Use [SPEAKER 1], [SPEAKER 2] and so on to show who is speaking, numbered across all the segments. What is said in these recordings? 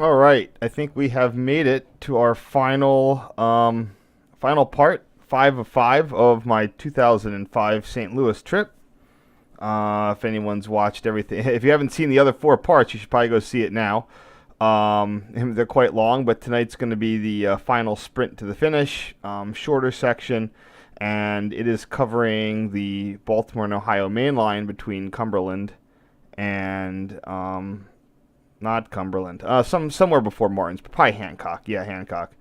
[SPEAKER 1] All right, I think we have made it to our final part, 5 of 5 of my 2005 St. Louis trip. If anyone's watched everything, if you haven't seen the other 4 parts, you should probably go see it now. They're quite long, but tonight's going to be the final sprint to the finish, shorter section, and it is covering the Baltimore and Ohio main line between Cumberland and not Cumberland. Somewhere before Martin's, but probably Hancock. Yeah, Hancock.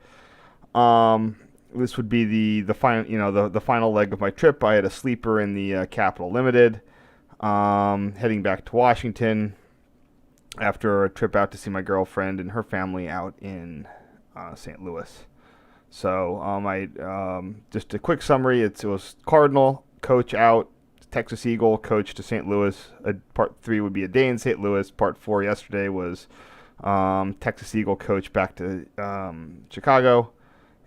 [SPEAKER 1] This would be the final, the final leg of my trip. I had a sleeper in the Capital Limited, heading back to Washington after a trip out to see my girlfriend and her family out in St. Louis. So just a quick summary. It was Cardinal coach out, Texas Eagle coach to St. Louis. Part 3 would be a day in St. Louis. Part 4 yesterday was Texas Eagle coach back to Chicago,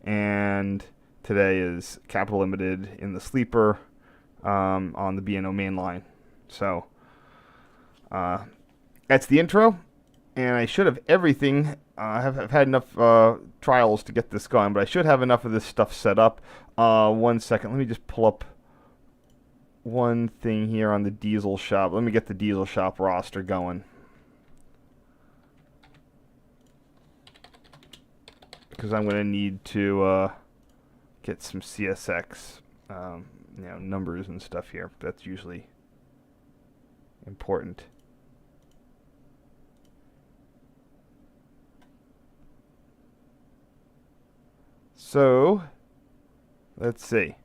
[SPEAKER 1] and today is Capital Limited in the sleeper on the B&O main line. So that's the intro, and I should have everything. I've had enough trials to get this going, but I should have enough of this stuff set up. 1 second, let me just pull up one thing here on the diesel shop. Let me get the diesel shop roster going, because I'm going to need to get some CSX numbers and stuff here. That's usually important. So let's see.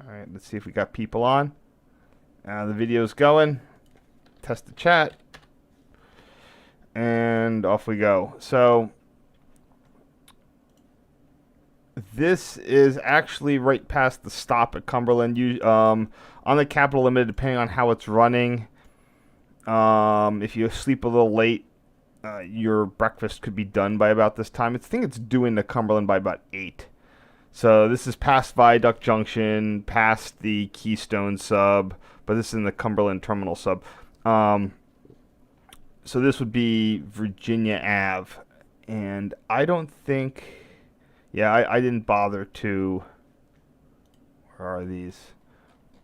[SPEAKER 1] All right, let's see if we got people on. The video's going. Test the chat. And off we go. So this is actually right past the stop at Cumberland. On the Capital Limited, depending on how it's running, if you sleep a little late, your breakfast could be done by about this time. I think it's due into Cumberland by about 8. So this is past Viaduct Junction, past the Keystone Sub, but this is in the Cumberland Terminal Sub. So this would be Virginia Ave, and I don't think, I didn't bother to, where are these?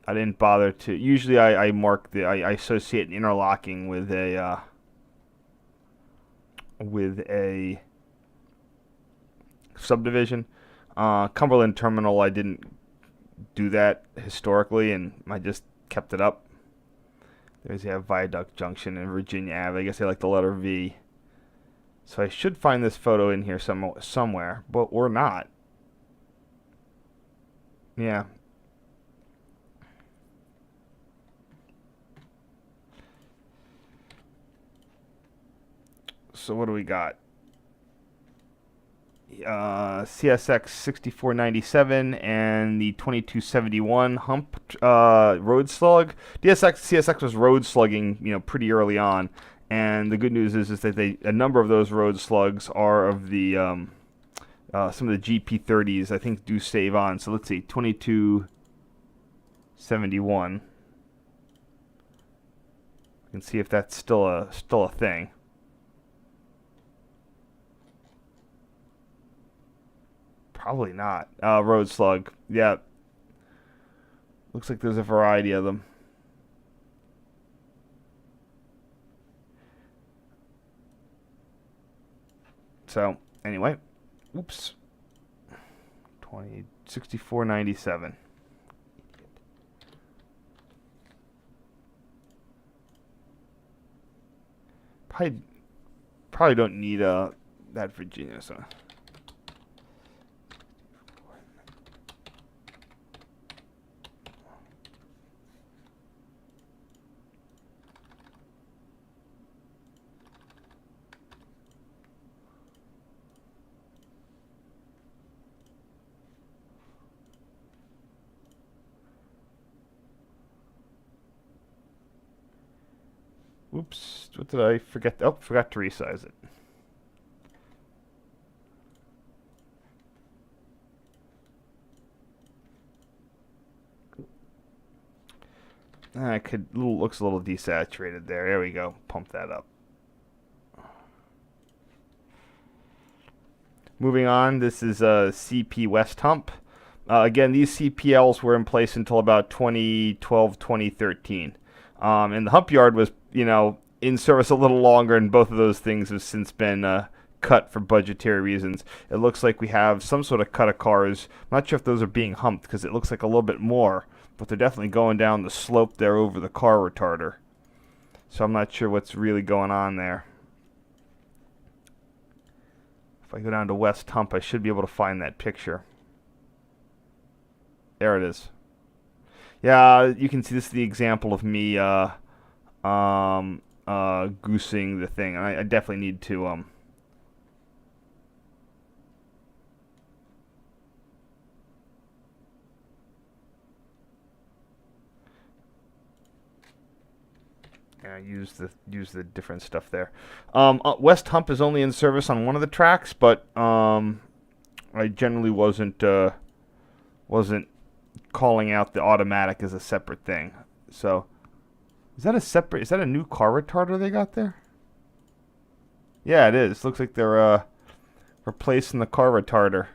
[SPEAKER 1] I didn't bother to, usually I mark I associate interlocking with a subdivision. Cumberland Terminal, I didn't do that historically, and I just kept it up. There's Viaduct Junction and Virginia Ave. I guess I like the letter V. So I should find this photo in here somewhere, but or not. Yeah. So what do we got? CSX 6497 and the 2271 hump road slug. CSX was road slugging, pretty early on, and the good news is that a number of those road slugs are of the some of the GP30s. I think do save on. So let's see, 2271. You can see if that's still a thing. Probably not. Road slug. Yeah. Looks like there's a variety of them. So, anyway. Oops. 6497. Probably don't need that Virginia, so. Oops, what did I forget? Oh, forgot to resize it. Looks a little desaturated there. There we go. Pump that up. Moving on, this is a CP West hump. Again, these CPLs were in place until about 2012, 2013. And the hump yard was, in service a little longer, and both of those things have since been cut for budgetary reasons. It looks like we have some sort of cut of cars. I'm not sure if those are being humped because it looks like a little bit more, but they're definitely going down the slope there over the car retarder. So I'm not sure what's really going on there. If I go down to West Hump, I should be able to find that picture. There it is. Yeah, you can see this is the example of me goosing the thing. I definitely need to use the different stuff there. West Hump is only in service on one of the tracks, but I generally wasn't calling out the automatic as a separate thing. So is that a new car retarder they got there? Yeah, it is. Looks like they're replacing the car retarder.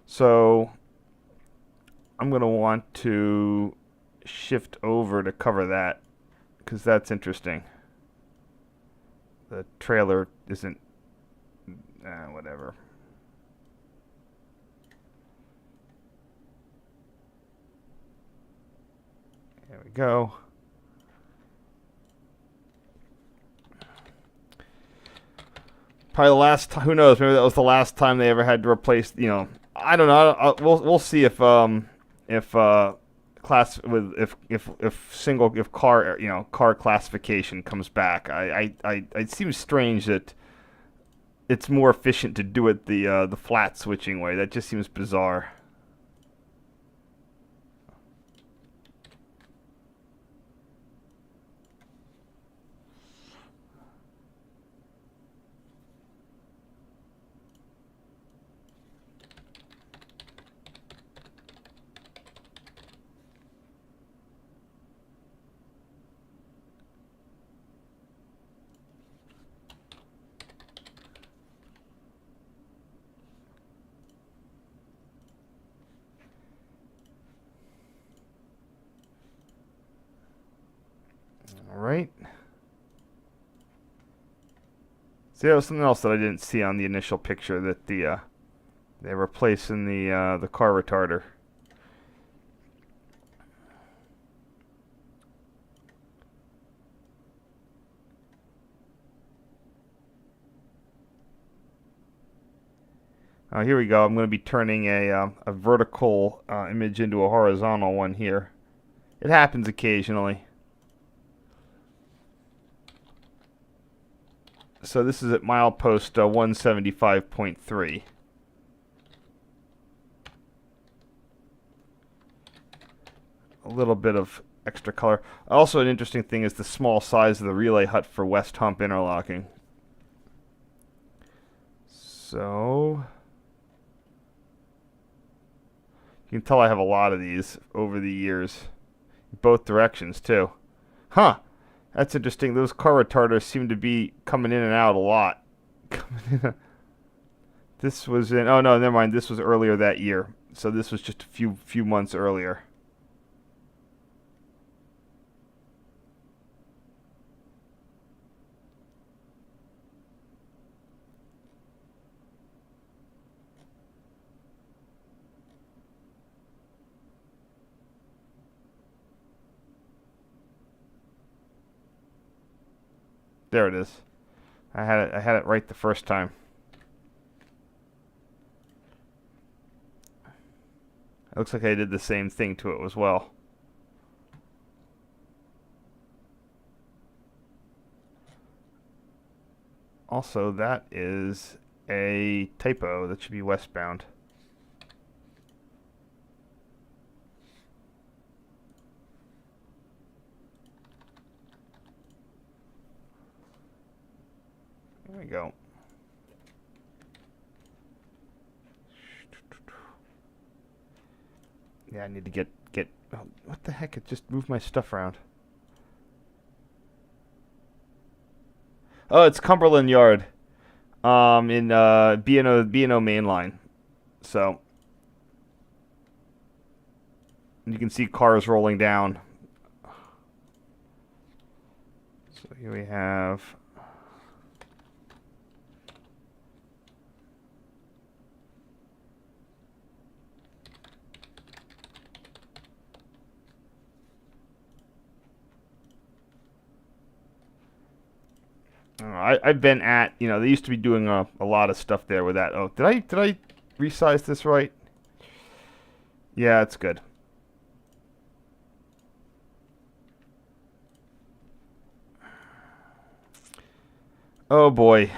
[SPEAKER 1] So I'm gonna want to shift over to cover that, because that's interesting. The trailer isn't... whatever. There we go. Probably the last time, who knows, maybe that was the last time they ever had to replace, I don't know. We'll see if car classification comes back. It seems strange that it's more efficient to do it the flat switching way. That just seems bizarre. Alright. See, there was something else that I didn't see on the initial picture, that they're replacing the car retarder. Here we go. I'm going to be turning a vertical image into a horizontal one here. It happens occasionally. So this is at milepost 175.3. A little bit of extra color. Also, an interesting thing is the small size of the relay hut for West Hump interlocking. So you can tell I have a lot of these over the years. Both directions, too. Huh. That's interesting. Those car retarders seem to be coming in and out a lot. This was in... Oh, no, never mind. This was earlier that year. So this was just a few months earlier. There it is. I had it right the first time. It looks like I did the same thing to it as well. Also, that is a typo. That should be westbound. There we go. Yeah, I need to get oh, what the heck? It just moved my stuff around. Oh, it's Cumberland Yard. In B&O main line. So you can see cars rolling down. So here we have. I've been at, they used to be doing a lot of stuff there with that. Oh, did I resize this right? Yeah, it's good. Oh boy.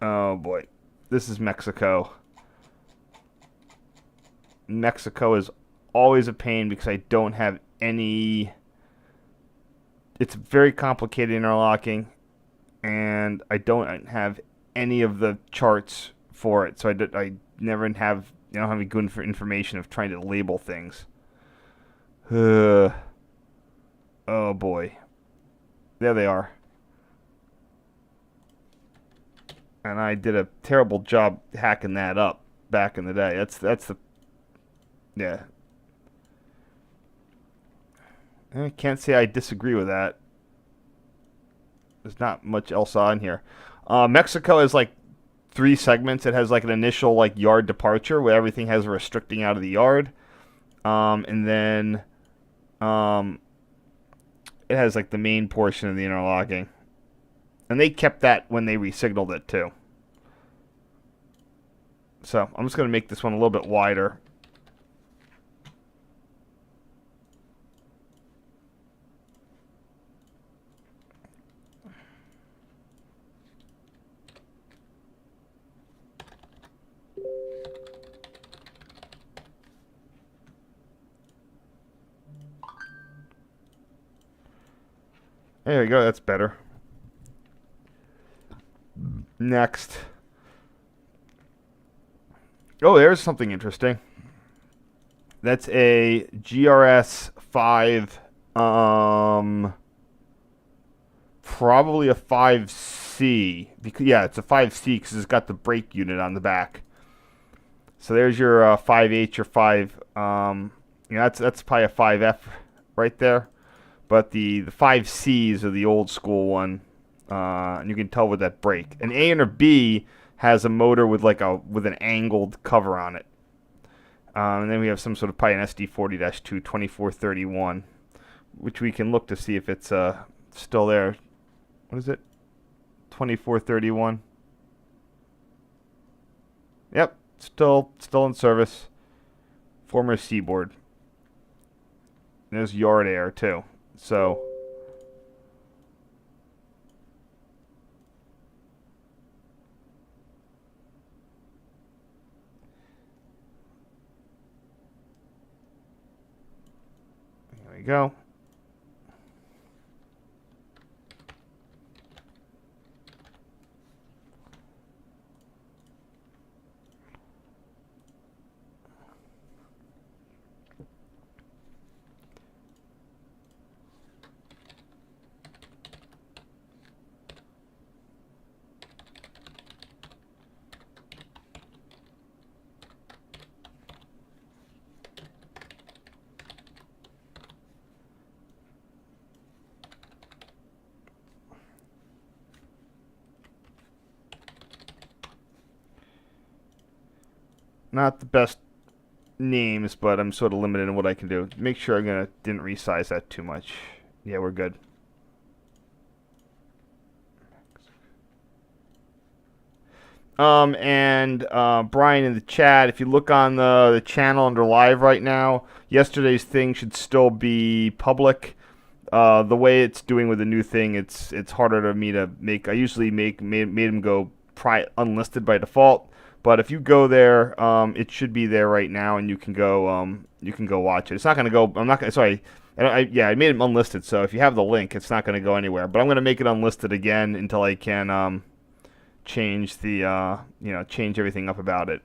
[SPEAKER 1] Oh boy. This is Mexico. Mexico is always a pain because I don't have any. It's very complicated interlocking, and I don't have any of the charts for it, so I never have. I don't have any good information of trying to label things. Oh boy. There they are. And I did a terrible job hacking that up back in the day. That's the yeah. I can't say I disagree with that. There's not much else on here. Mexico is like 3 segments. It has like an initial like yard departure where everything has a restricting out of the yard, and then it has like the main portion of the interlocking, and they kept that when they resignaled it too. So I'm just gonna make this one a little bit wider. There we go, that's better. Next. Oh, there's something interesting. That's a GRS 5, probably a 5C. Because, yeah, it's a 5C because it's got the brake unit on the back. So there's your 5H or 5, that's probably a 5F right there. But the 5Cs are the old school one, and you can tell with that brake. An A and a B has a motor with with an angled cover on it, and then we have some sort of probably an SD40-2 2431, which we can look to see if it's still there. What is it? 2431. Yep, still in service. Former Seaboard. There's yard air too. So there we go. Not the best names, but I'm sort of limited in what I can do. Make sure I didn't resize that too much. Yeah, we're good. And Brian in the chat, if you look on the channel under live right now, yesterday's thing should still be public. The way it's doing with the new thing, it's harder to me to make. I usually made them go unlisted by default. But if you go there, it should be there right now, and you can go watch it. It's not going to go. I'm not going. Sorry. I made it unlisted. So if you have the link, it's not going to go anywhere. But I'm going to make it unlisted again until I can change the change everything up about it.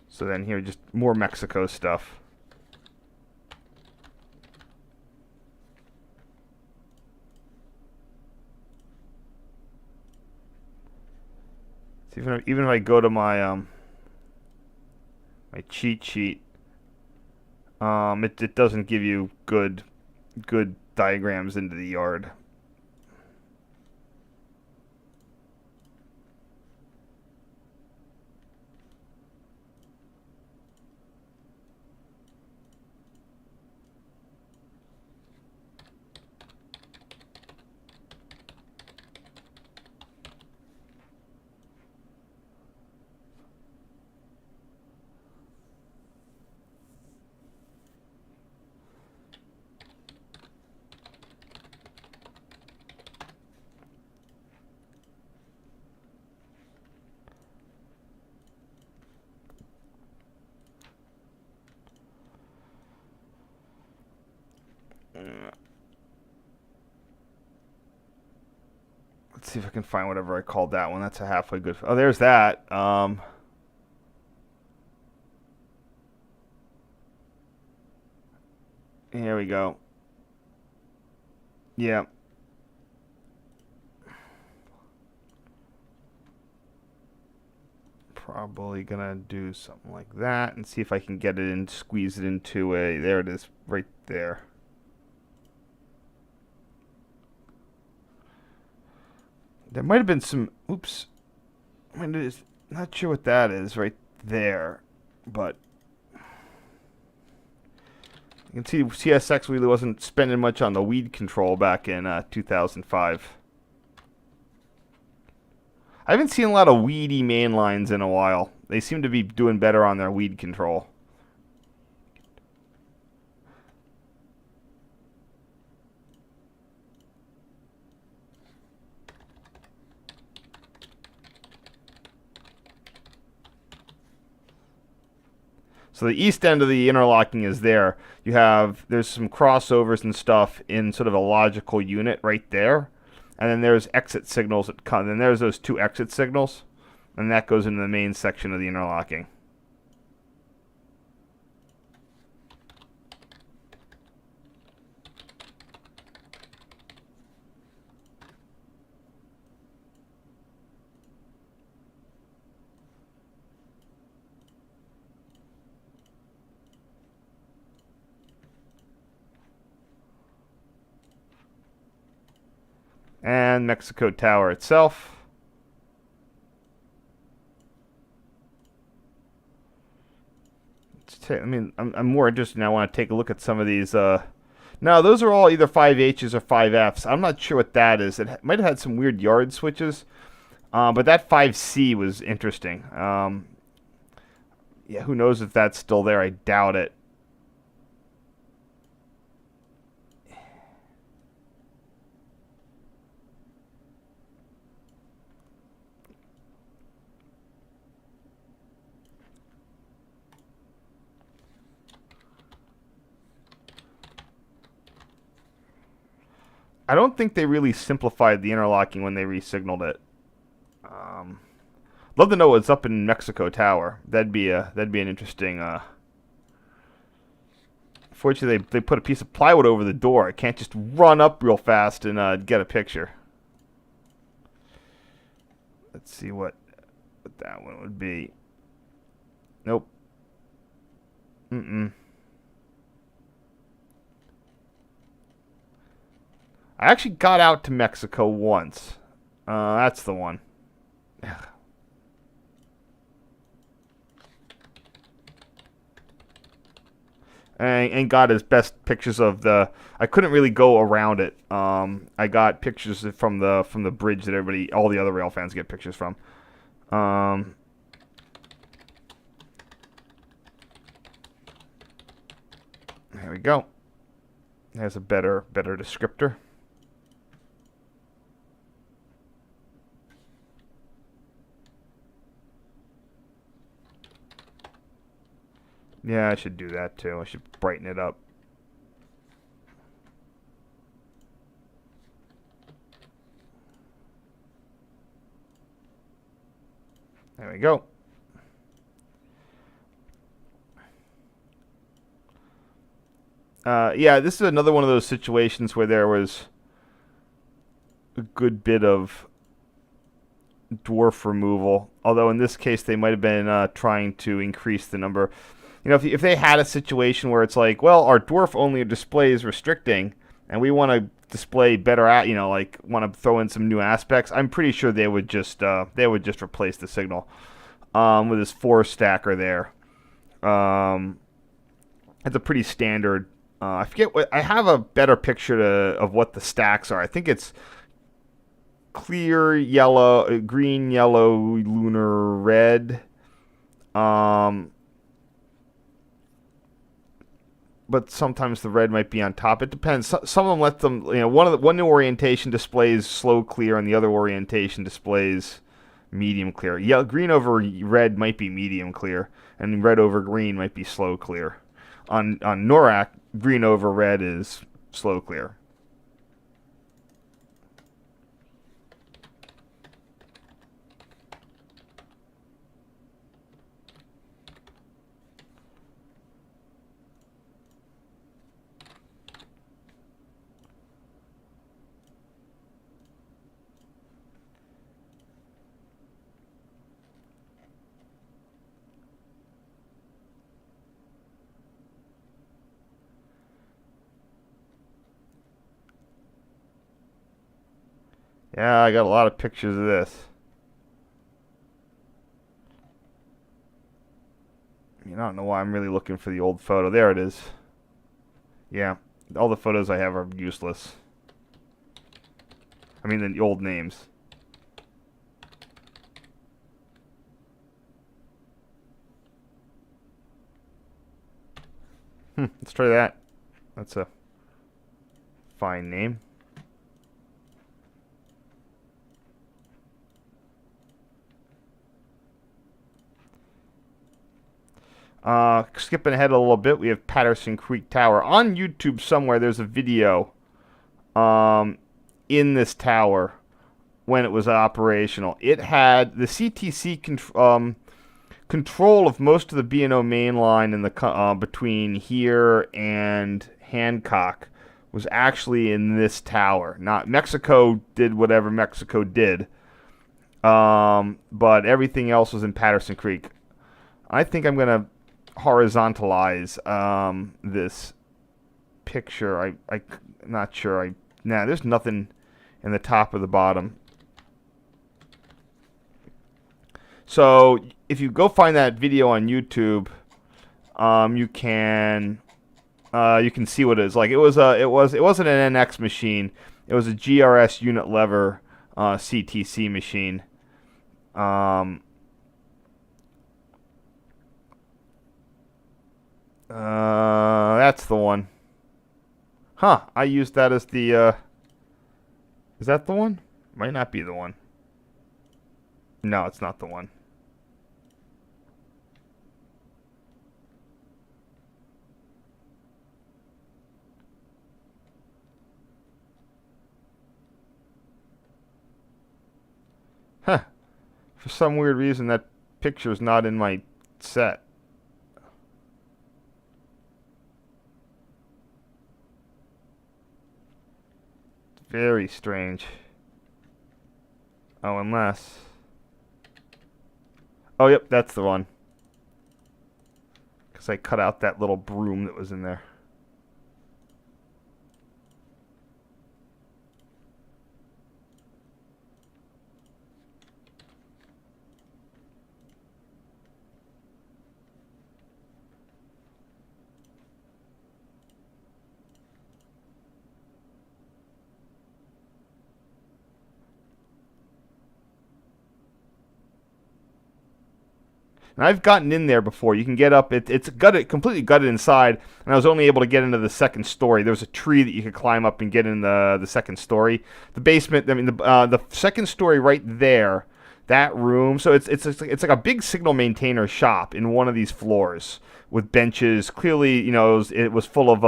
[SPEAKER 1] So then here, just more Mexico stuff. So even if I go to my cheat sheet, it doesn't give you good diagrams into the yard. Let's see if I can find whatever I called that one. That's a halfway good. Oh, there's that. Here we go. Yeah. Probably gonna do something like that and see if I can get it and squeeze it into a. There it is, right there. There might have been some. Oops. Not sure what that is right there, but you can see CSX really wasn't spending much on the weed control back in 2005. I haven't seen a lot of weedy main lines in a while. They seem to be doing better on their weed control. So the east end of the interlocking is there. There's some crossovers and stuff in sort of a logical unit right there. And then there's exit signals that come. Then there's those two exit signals. And that goes into the main section of the interlocking. And Mexico Tower itself. I'm more interested now. I want to take a look at some of these. No, those are all either 5Hs or 5Fs. I'm not sure what that is. It might have had some weird yard switches. But that 5C was interesting. Yeah, who knows if that's still there. I doubt it. I don't think they really simplified the interlocking when they re-signaled it. Love to know what's up in Mexico Tower. That'd be an interesting. Fortunately, they put a piece of plywood over the door. I can't just run up real fast and get a picture. Let's see what that one would be. Nope. I actually got out to Mexico once. That's the one. And got his best pictures of the. I couldn't really go around it. I got pictures from the bridge that all the other rail fans get pictures from. There we go. There's a better descriptor. Yeah, I should do that too. I should brighten it up. There we go. Yeah, this is another one of those situations where there was a good bit of dwarf removal. Although in this case, they might have been trying to increase the number. If they had a situation where it's like, well, our dwarf only display is restricting, and we want to display better like want to throw in some new aspects, I'm pretty sure they would just replace the signal with this 4 stacker there. It's a pretty standard. I forget what I have a better picture of what the stacks are. I think it's clear yellow, green, yellow, lunar, red. But sometimes the red might be on top. It depends. Some of them let them, one new orientation displays slow clear, and the other orientation displays medium clear. Yeah, green over red might be medium clear, and red over green might be slow clear. On NORAC, green over red is slow clear. Yeah, I got a lot of pictures of this. I don't know why I'm really looking for the old photo. There it is. Yeah, all the photos I have are useless. I mean, the old names. Let's try that. That's a fine name. Skipping ahead a little bit, we have Patterson Creek Tower. On YouTube somewhere, there's a video in this tower when it was operational. It had the CTC control of most of the B&O main line in the between here and Hancock was actually in this tower. Not Mexico did whatever Mexico did, but everything else was in Patterson Creek. I think I'm gonna horizontalize this picture. I'm not sure. There's nothing in the top or the bottom. So if you go find that video on YouTube, you can see what it is. Like it wasn't an NX machine. It was a GRS unit lever CTC machine. That's the one. Huh, I used that as the, is that the one? Might not be the one. No, it's not the one. Huh. For some weird reason, that picture's not in my set. Very strange. Oh, unless... Oh, yep, that's the one. Because I cut out that little broom that was in there. And I've gotten in there before. You can get up. It's gutted, completely gutted inside, and I was only able to get into the second story. There was a tree that you could climb up and get in the second story. The basement, I mean, the second story right there, that room. So it's like a big signal maintainer shop in one of these floors with benches. Clearly, it was full of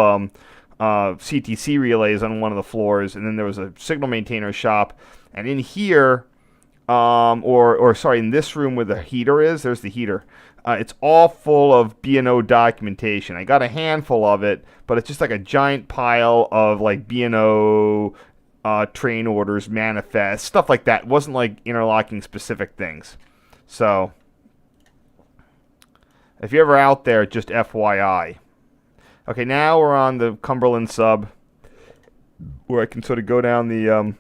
[SPEAKER 1] CTC relays on one of the floors, and then there was a signal maintainer shop. And in here... in this room where the heater is, there's the heater. It's all full of B&O documentation. I got a handful of it, but it's just like a giant pile of like B&O train orders, manifests, stuff like that. It wasn't like interlocking specific things. So, if you're ever out there, just FYI. Okay, now we're on the Cumberland Sub, where I can sort of go down the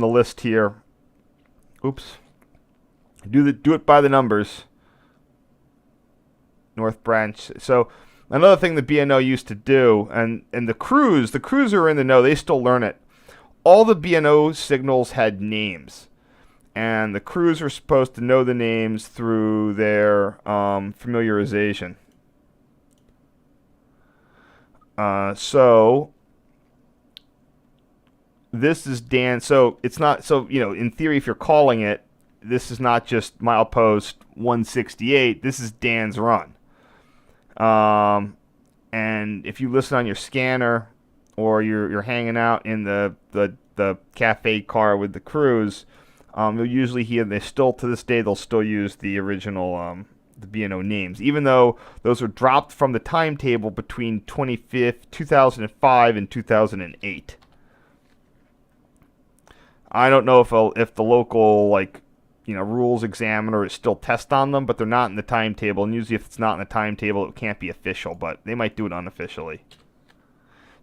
[SPEAKER 1] list here. Oops. Do it by the numbers. North Branch. So another thing the B&O used to do, and the crews who are in the know, they still learn it. All the B&O signals had names, and the crews were supposed to know the names through their familiarization. So this is Dan. So it's not, so, in theory, if you're calling it, this is not just milepost 168. This is Dan's Run. And if you listen on your scanner, or you're hanging out in the cafe car with the crews, you'll usually hear, they still, to this day, they'll still use the original the B&O names, even though those were dropped from the timetable between 2005 and 2008. I don't know if the local, rules examiner is still test on them, but they're not in the timetable. And usually, if it's not in the timetable, it can't be official. But they might do it unofficially.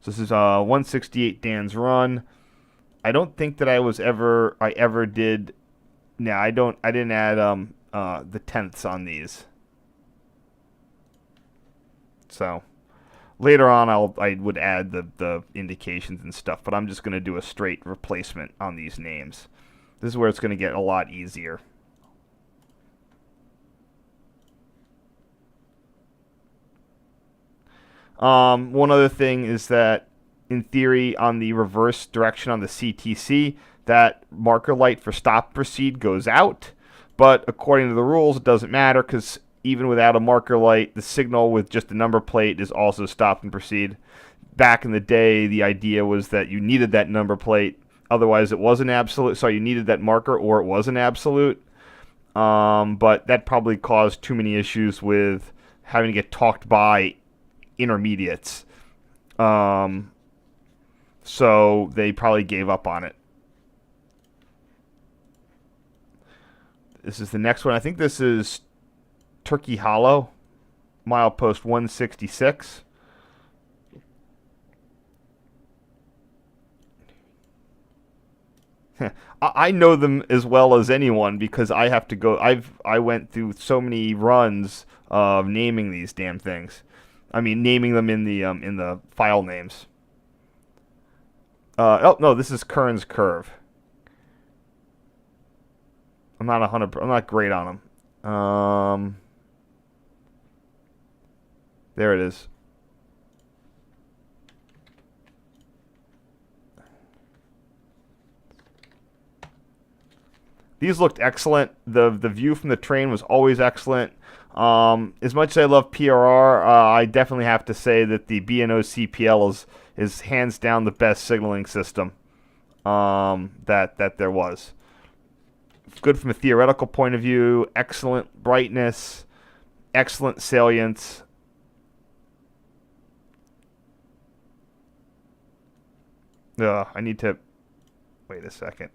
[SPEAKER 1] So this is 168 Dan's Run. I don't think that I ever did. No, I didn't add the tenths on these. So later on, I would add the indications and stuff. But I'm just going to do a straight replacement on these names. This is where it's going to get a lot easier. One other thing is that, in theory, on the reverse direction on the CTC, that marker light for stop proceed goes out. But according to the rules, it doesn't matter, because even without a marker light, the signal with just a number plate is also stop and proceed. Back in the day, the idea was that you needed that number plate. Otherwise, it was an absolute. So you needed that marker, or it was an absolute. But that probably caused too many issues with having to get talked by intermediates. So they probably gave up on it. This is the next one. I think this is Turkey Hollow, milepost 166. I know them as well as anyone, because I have to go. I went through so many runs of naming these damn things. I mean, naming them in the file names. Oh no, this is Kern's Curve. I'm not great on them. There it is. These looked excellent. The view from the train was always excellent. As much as I love PRR, I definitely have to say that the B&O CPL is hands down the best signaling system that there was. It's good from a theoretical point of view. Excellent brightness, excellent salience. I need to wait a second.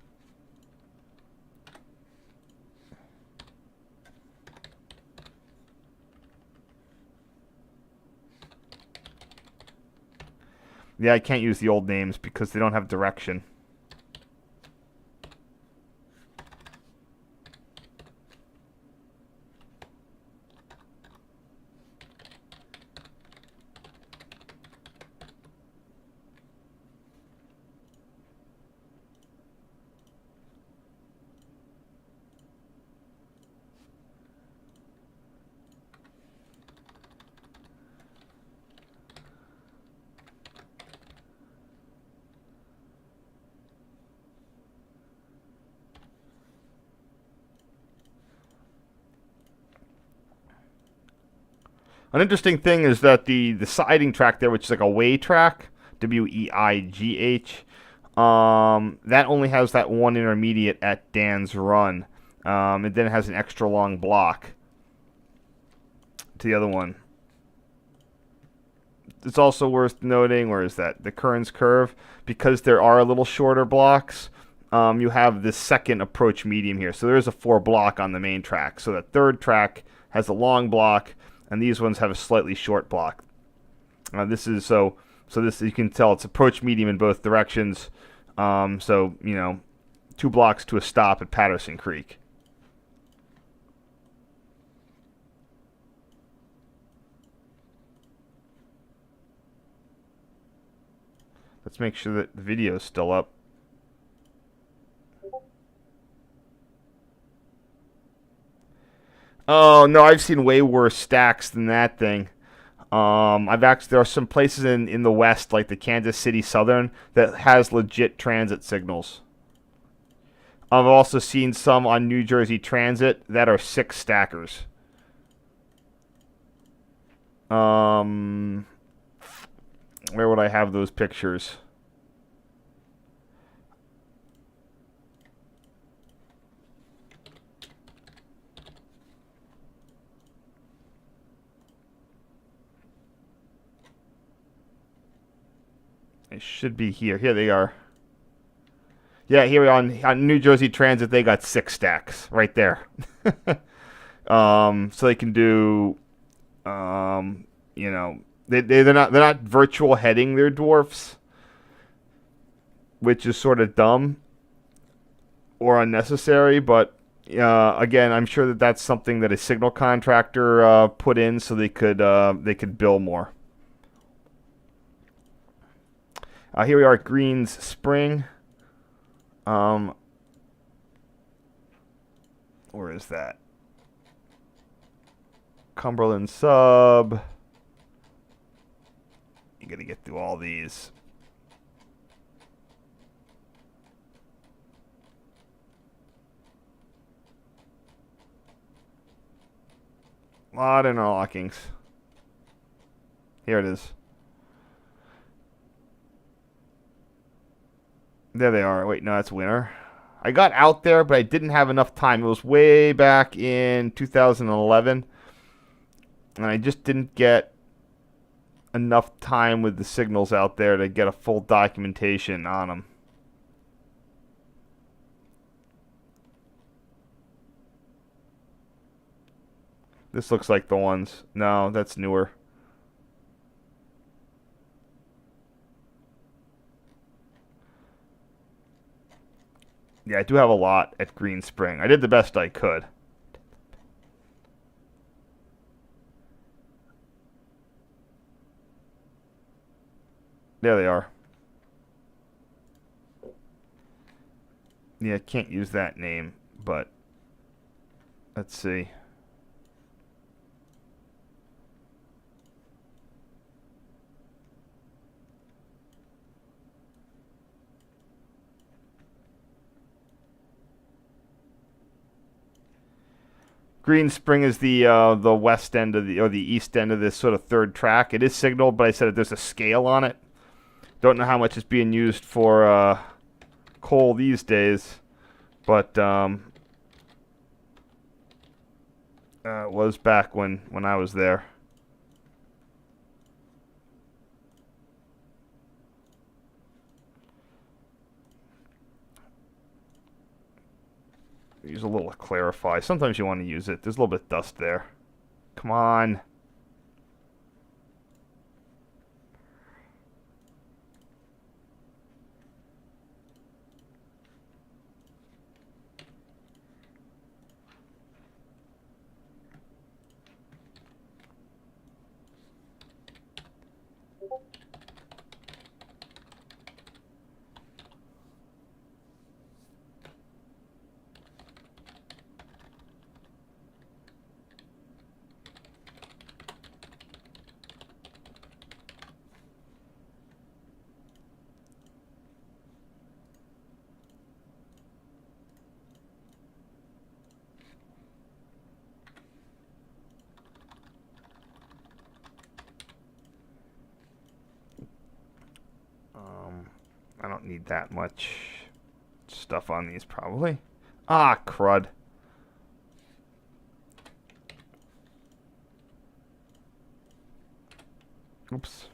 [SPEAKER 1] Yeah, I can't use the old names because they don't have direction. An interesting thing is that the siding track there, which is like a way track, WEIGH, that only has that one intermediate at Dan's Run. And then it has an extra long block to the other one. It's also worth noting, where is that? The Kern's Curve, because there are a little shorter blocks, you have this second approach medium here. So there is a 4 block on the main track. So the third track has a long block, and these ones have a slightly short block. This is so this, you can tell it's approach medium in both directions. So 2 blocks to a stop at Patterson Creek. Let's make sure that the video is still up. Oh no, I've seen way worse stacks than that thing. There are some places in the West, like the Kansas City Southern, that has legit transit signals. I've also seen some on New Jersey Transit that are 6 stackers. Where would I have those pictures? They should be here. Here they are. Yeah, here on New Jersey Transit, they got 6 stacks right there. So they can do, they're not virtual heading their dwarfs, which is sort of dumb or unnecessary. But again, I'm sure that that's something that a signal contractor put in so they could bill more. Here we are at Greens Spring. Where is that? Cumberland Sub. You gotta get through all these. A lot of interlockings. Here it is. There they are. Wait, no, that's winter. I got out there, but I didn't have enough time. It was way back in 2011, and I just didn't get enough time with the signals out there to get a full documentation on them. This looks like the ones. No, that's newer. Yeah, I do have a lot at Green Spring. I did the best I could. There they are. Yeah, I can't use that name, but let's see. Green Spring is the west end of the east end of this sort of third track. It is signaled, but I said that there's a scale on it. Don't know how much is being used for coal these days, but it was back when I was there. Use a little to clarify. Sometimes you want to use it. There's a little bit of dust there. Come on. I don't need that much stuff on these, probably. Ah, crud. Oops.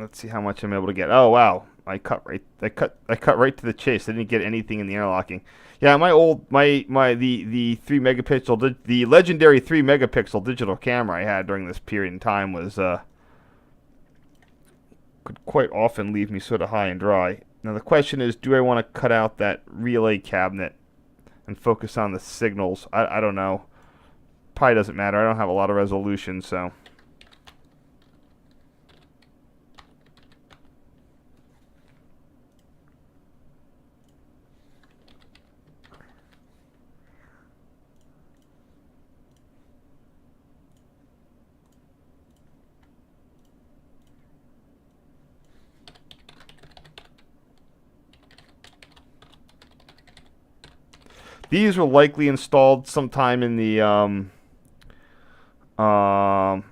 [SPEAKER 1] Let's see how much I'm able to get. Oh wow, I cut right to the chase. I didn't get anything in the interlocking. Yeah, the 3 megapixel, the legendary 3 megapixel digital camera I had during this period in time was could quite often leave me sort of high and dry. Now the question is, do I want to cut out that relay cabinet and focus on the signals? I don't know. Probably doesn't matter. I don't have a lot of resolution, so. These were likely installed sometime in the God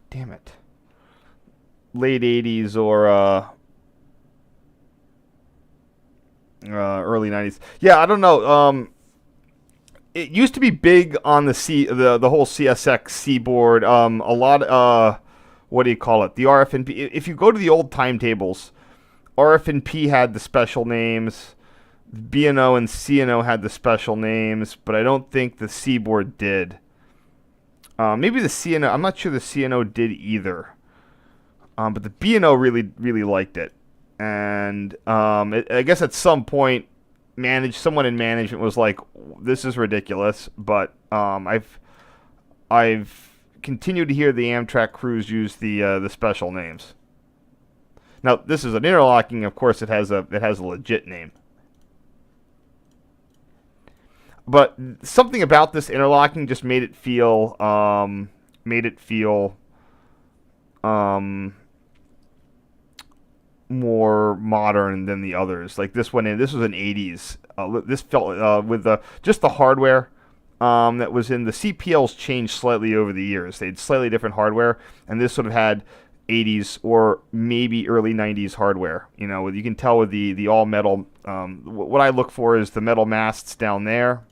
[SPEAKER 1] damn it, late 80s or early 90s. Yeah, I don't know. It used to be big on the whole CSX seaboard. A lot. What do you call it? The RF&P. If you go to the old timetables, RF&P had the special names. B&O and C&O had the special names, but I don't think the Seaboard did. Maybe the C&O, I'm not sure the C&O did either. But the B&O really liked it. And I guess at some point, someone in management was like, this is ridiculous. But I've continued to hear the Amtrak crews use the special names. Now, this is an interlocking. Of course, it has a legit name. But something about this interlocking just made it feel more modern than the others. Like this one, this was an 80s. This felt with just the hardware that was in the CPLs changed slightly over the years. They had slightly different hardware, and this sort of had 80s or maybe early 90s hardware. You know, you can tell with the all metal. What I look for is the metal masts down there.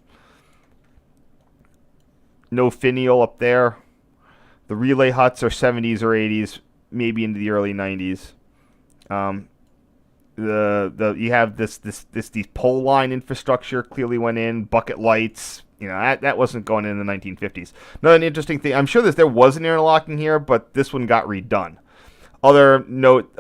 [SPEAKER 1] No finial up there. The relay huts are 70s or 80s, maybe into the early 90s. You have these pole line infrastructure clearly went in, bucket lights. You know, that wasn't going in the 1950s. Another interesting thing, I'm sure there was an interlocking here, but this one got redone. Other note,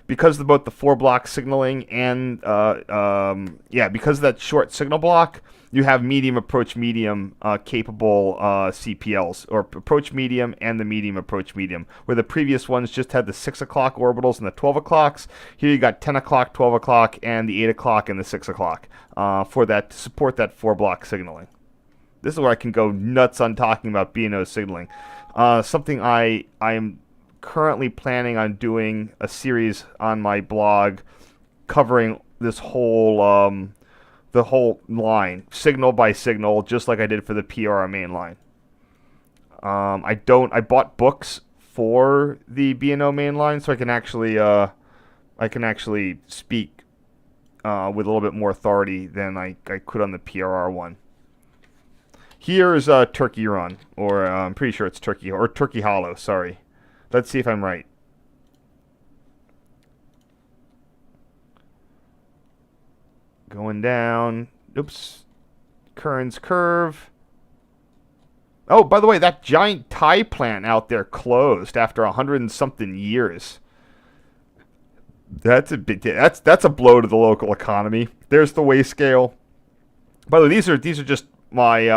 [SPEAKER 1] because of both the 4-block signaling and because of that short signal block, you have medium approach medium capable CPLs, or approach medium and the medium approach medium, where the previous ones just had the 6 o'clock orbitals and the 12 o'clocks. Here you got 10 o'clock, 12 o'clock, and the 8 o'clock and the 6 o'clock for that, to support that 4-block signaling. This is where I can go nuts on talking about B&O signaling. Something I am currently planning on doing a series on my blog covering this whole the whole line, signal by signal, just like I did for the PRR main line. I bought books for the B&O main line, so I can actually speak with a little bit more authority than I could on the PRR one. Here's Turkey Run, or I'm pretty sure it's Turkey, or Turkey Hollow, sorry. Let's see if I'm right. Going down. Oops. Kearns Curve. Oh, by the way, that giant tie plant out there closed after 100 and something years. That's a blow to the local economy. There's the weigh scale. By the way, these are just my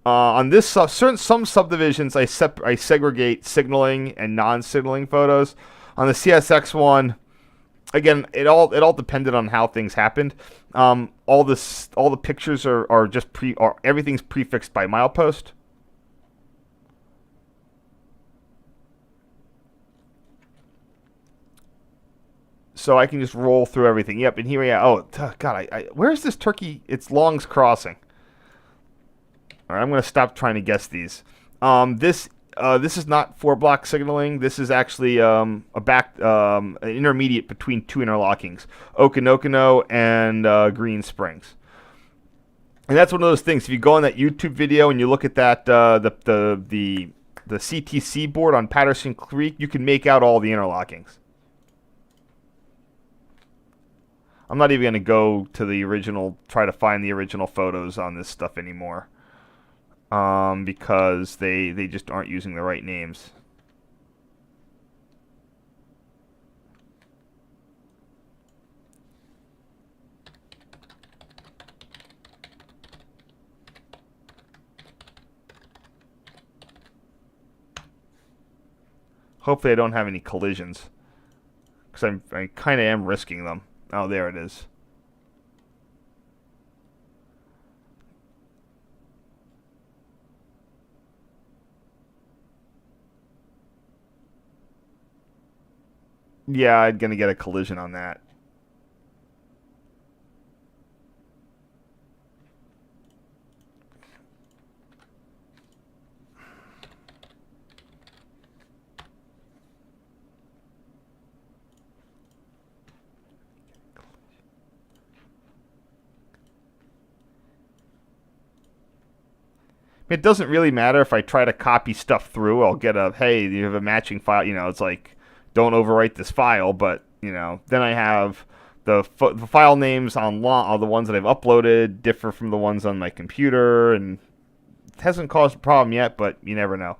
[SPEAKER 1] on this some subdivisions I segregate signaling and non-signaling photos. On the CSX one, again, it all depended on how things happened. All the pictures are just everything's prefixed by milepost. So I can just roll through everything. Yep, and here we are. Oh God, where's this Turkey? It's Long's Crossing. All right, I'm going to stop trying to guess these. This is not 4-block signaling. This is actually an intermediate between two interlockings, Okanokono and Green Springs. And that's one of those things. If you go on that YouTube video and you look at that the the CTC board on Patterson Creek, you can make out all the interlockings. I'm not even going to go to the original, try to find the original photos on this stuff anymore. Because they just aren't using the right names. Hopefully I don't have any collisions. Because I kind of am risking them. Oh, there it is. Yeah, I'm going to get a collision on that. It doesn't really matter if I try to copy stuff through. I'll get a, hey, you have a matching file. You know, it's like, don't overwrite this file. But, you know, then I have the file names on all the ones that I've uploaded differ from the ones on my computer. And it hasn't caused a problem yet, but you never know.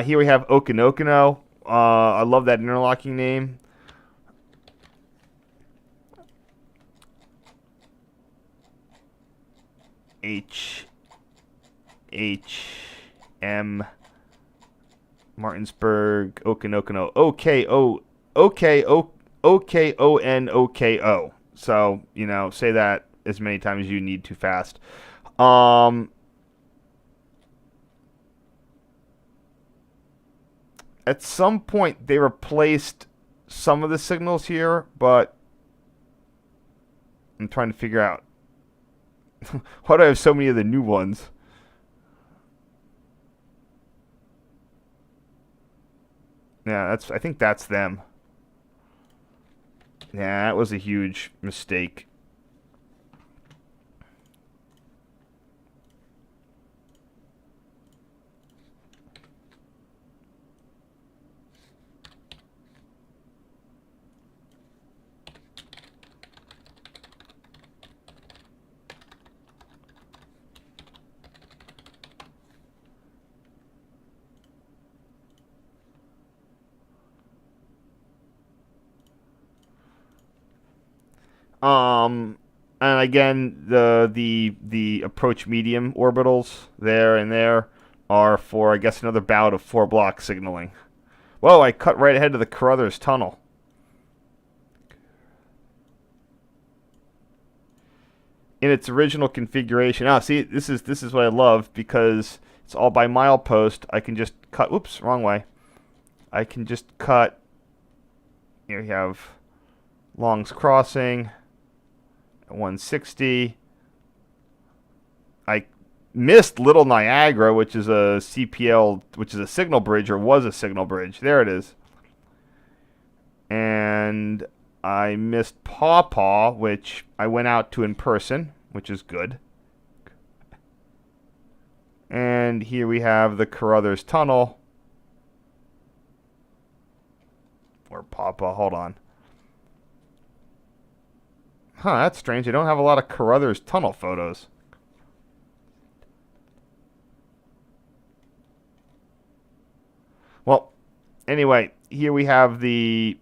[SPEAKER 1] Here we have Okinokono. I love that interlocking name. M Martinsburg Okinokono Okonoko. So, you know, say that as many times as you need to fast. At some point they replaced some of the signals here, but I'm trying to figure out why do I have so many of the new ones? Yeah, I think that's them. Yeah, that was a huge mistake. And again, the approach medium orbitals there and there are for, I guess, another bout of 4-block signaling. Whoa, I cut right ahead of the Carruthers Tunnel. In its original configuration. Ah, see, this is what I love, because it's all by milepost. I can just cut. Oops, wrong way. I can just cut. Here you have Long's Crossing. 160. I missed Little Niagara, which is a CPL, which is a signal bridge, or was a signal bridge. There it is. And I missed Paw Paw, which I went out to in person, which is good. And here we have the Carruthers Tunnel. Or Paw Paw, hold on. Huh, that's strange. I don't have a lot of Carruthers Tunnel photos. Well, anyway, here we have the...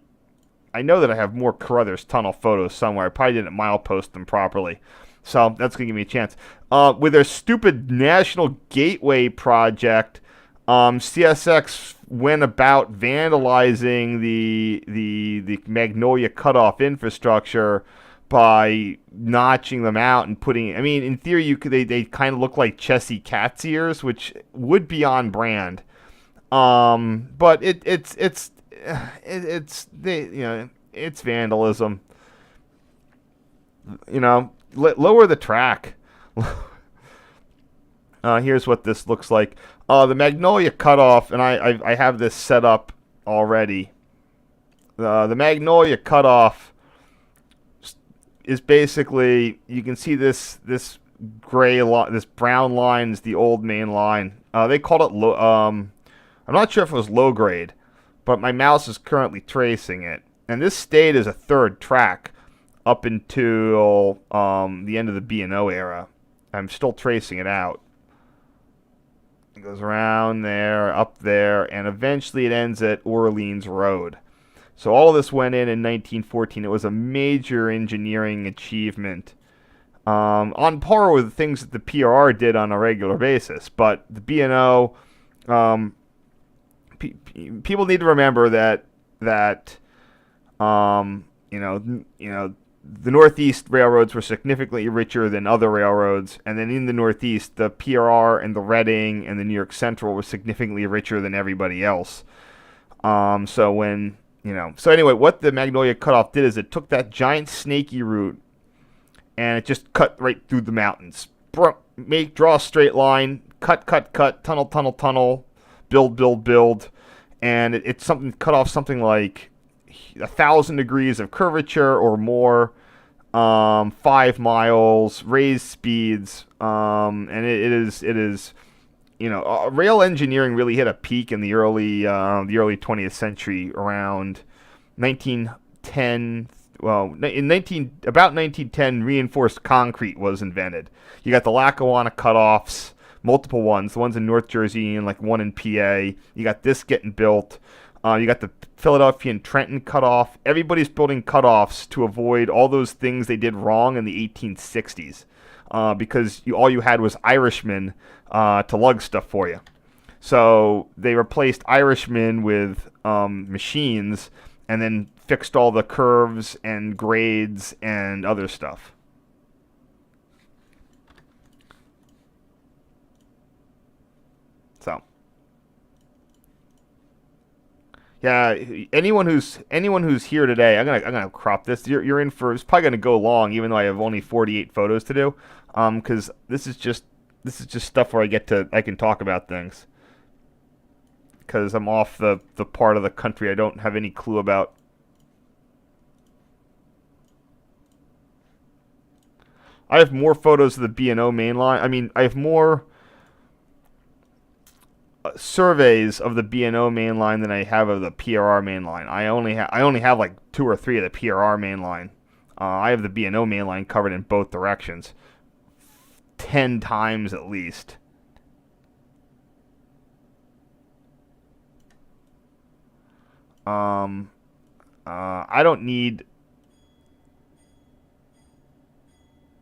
[SPEAKER 1] I know that I have more Carruthers Tunnel photos somewhere. I probably didn't milepost them properly. So that's going to give me a chance. With their stupid National Gateway project, CSX went about vandalizing the Magnolia cutoff infrastructure by notching them out and putting. I mean, in theory, they kind of look like Chessy cat's ears, which would be on brand. But it's vandalism. You know, lower the track. Here's what this looks like. The Magnolia cutoff, and I have this set up already. The Magnolia cutoff is basically, you can see this gray line, this brown line is the old main line. They called it I'm not sure if it was low grade, but my mouse is currently tracing it. And this stayed as a third track up until the end of the B&O era. I'm still tracing it out. It goes around there, up there, and eventually it ends at Orleans Road. So all of this went in 1914. It was a major engineering achievement, on par with things that the PRR did on a regular basis. But the B&O, people need to remember that the Northeast railroads were significantly richer than other railroads, and then in the Northeast, the PRR and the Reading and the New York Central were significantly richer than everybody else. So anyway, what the Magnolia Cutoff did is it took that giant snaky route and it just cut right through the mountains. Draw a straight line, cut, tunnel, build, and it's something cut off something like 1,000 degrees of curvature or more, 5 miles, raised speeds, and it is rail engineering really hit a peak in the early 20th century around 1910. Well, about 1910, reinforced concrete was invented. You got the Lackawanna cutoffs, multiple ones, the ones in North Jersey and like one in PA. You got this getting built. You got the Philadelphia and Trenton cutoff. Everybody's building cutoffs to avoid all those things they did wrong in the 1860s, because all you had was Irishmen to lug stuff for you. So they replaced Irishmen with machines, and then fixed all the curves and grades and other stuff. So. Yeah, anyone who's here today, I'm gonna crop this. You're in for, it's probably gonna go long, even though I have only 48 photos to do, because this is just stuff where I can talk about things, because I'm off the part of the country I don't have any clue about. I have more photos of the B&O main line. I mean, I have more surveys of the B&O main line than I have of the PRR main line. I only have like 2 or 3 of the PRR main line. I have the B&O main line covered in both directions 10 times at least. I don't need.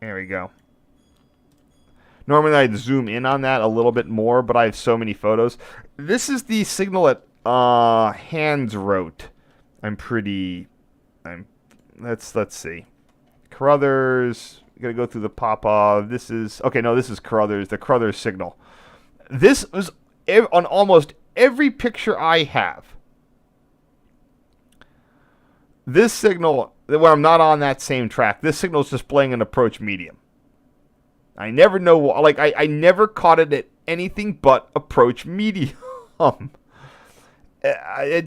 [SPEAKER 1] There we go. Normally I'd zoom in on that a little bit more, but I have so many photos. This is the signal at Hands Rote. Let's see. Carruthers. Gotta go through the Papa. This is Carruthers. The Carruthers signal. This was on almost every picture I have. This signal, when I'm not on that same track, this signal is displaying an approach medium. I never know, like, I never caught it at anything but approach medium. I'm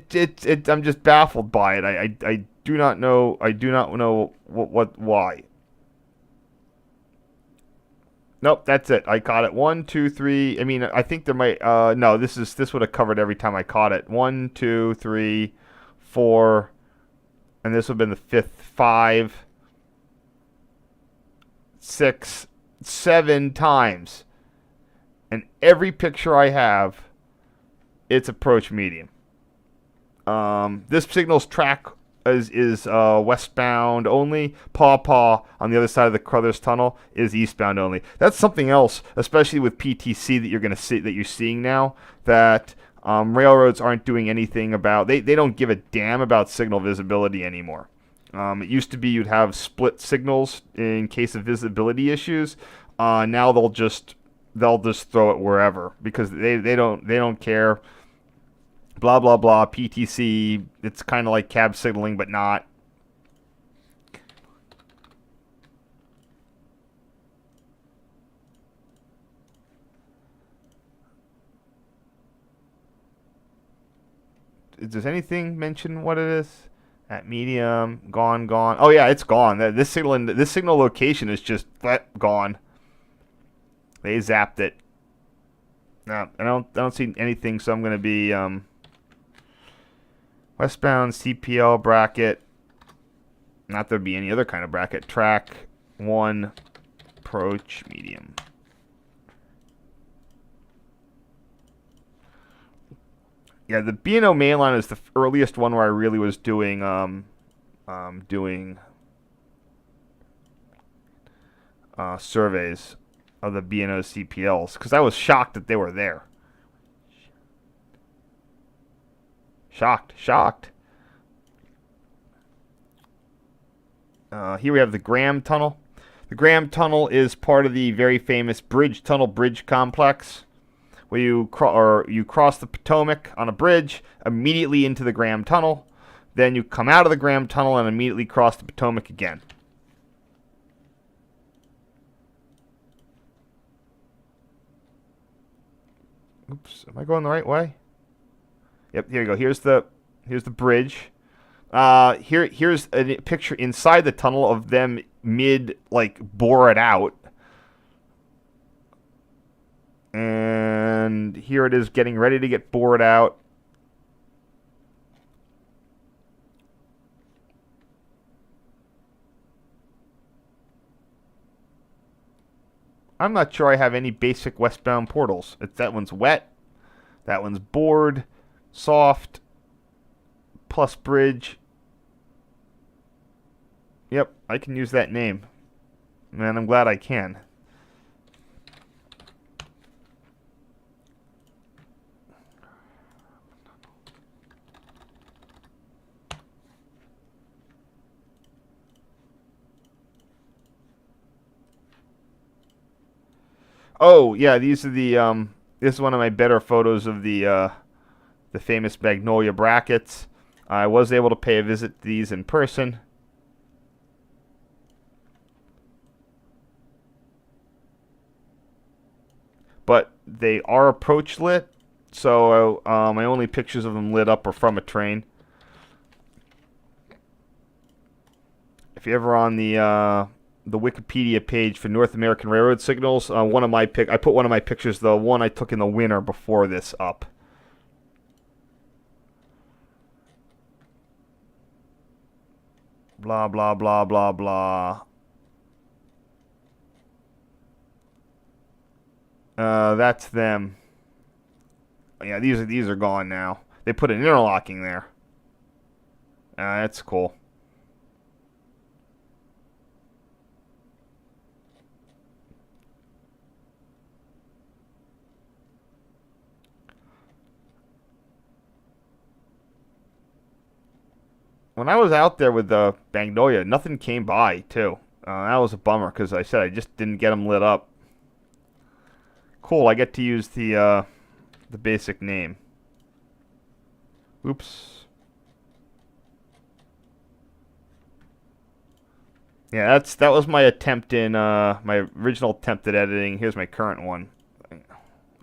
[SPEAKER 1] just baffled by it. I do not know why. Nope, that's it. I caught it. 1, 2, 3. I mean, I think there might, no, this would have covered every time I caught it. 1, 2, 3, 4, and this would have been the 5th, 5, 6, 7 times. And every picture I have, it's approach medium. This signal's track is westbound only. Paw on the other side of the Carruthers Tunnel is eastbound only. That's something else, especially with PTC that you're seeing now, that railroads aren't doing anything about. They don't give a damn about signal visibility anymore. It used to be you'd have split signals in case of visibility issues. Now they'll just throw it wherever because they don't care. Blah blah blah. PTC. It's kind of like cab signaling, but not. Does anything mention what it is? At medium, gone. Oh yeah, it's gone. This signal location is just gone. They zapped it. No, I don't see anything, so I'm going to be westbound CPL bracket. Not there'd be any other kind of bracket. Track 1 approach medium. Yeah, the B&O mainline is the earliest one where I really was doing surveys of the B&O CPLs because I was shocked that they were there. Shocked. Here we have the Graham Tunnel. The Graham Tunnel is part of the very famous Tunnel Bridge complex, where you cross the Potomac on a bridge immediately into the Graham Tunnel. Then you come out of the Graham Tunnel and immediately cross the Potomac again. Oops, am I going the right way? Yep, here you go. Here's the bridge. Here's a picture inside the tunnel of them bore it out. And here it is getting ready to get bored out. I'm not sure I have any basic westbound portals. That one's wet. That one's bored. Soft. Plus bridge. Yep, I can use that name. Man, I'm glad I can. Oh, yeah, these are this is one of my better photos of the famous Magnolia brackets. I was able to pay a visit to these in person. But they are approach lit, so my only pictures of them lit up are from a train. If you're ever on the Wikipedia page for North American Railroad signals, I put one of my pictures, the one I took in the winter before this, up. Blah blah blah blah blah. That's them. Yeah, these are gone now. They put an interlocking there. That's cool. When I was out there with the Magnolia, nothing came by, too. That was a bummer, because I said I just didn't get them lit up. Cool, I get to use the basic name. Oops. Yeah, that was my attempt in, my original attempt at editing. Here's my current one.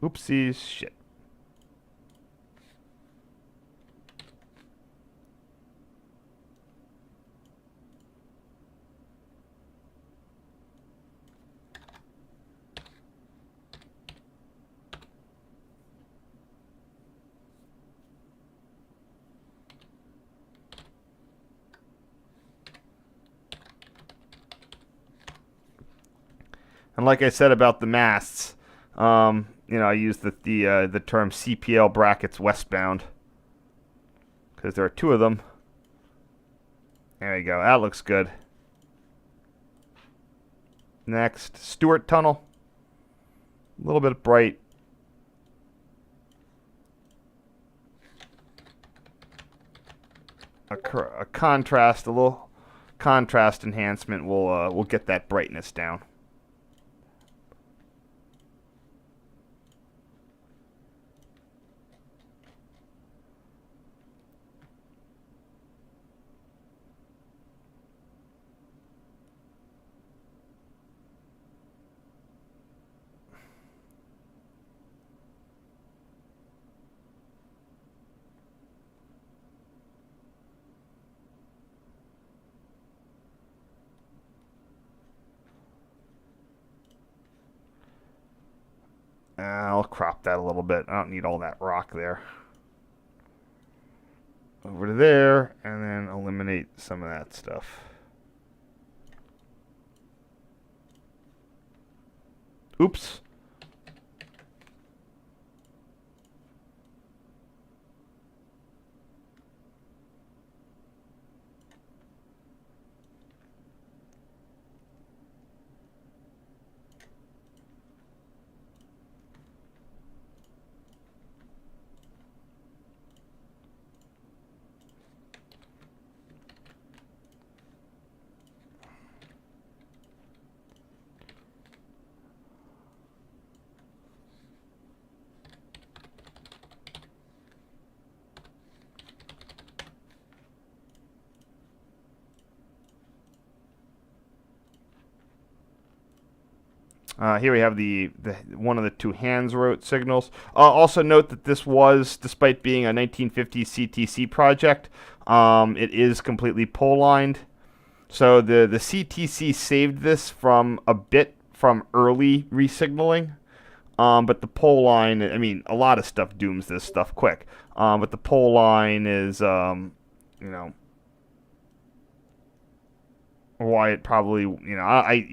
[SPEAKER 1] Oopsies, shit. And like I said about the masts, I use the term CPL brackets westbound because there are two of them. There you go. That looks good. Next, Stewart Tunnel. A little bit bright. A contrast, a little contrast enhancement will get that brightness down. I'll crop that a little bit. I don't need all that rock there. Over to there, and then eliminate some of that stuff. Oops. Here we have the one of the two hands wrote signals. Also note that this was, despite being a 1950s CTC project, it is completely pole lined. So the CTC saved this from a bit from early resignaling, but the pole line, I mean, a lot of stuff dooms this stuff quick. But the pole line is, you know, why it probably, you know, I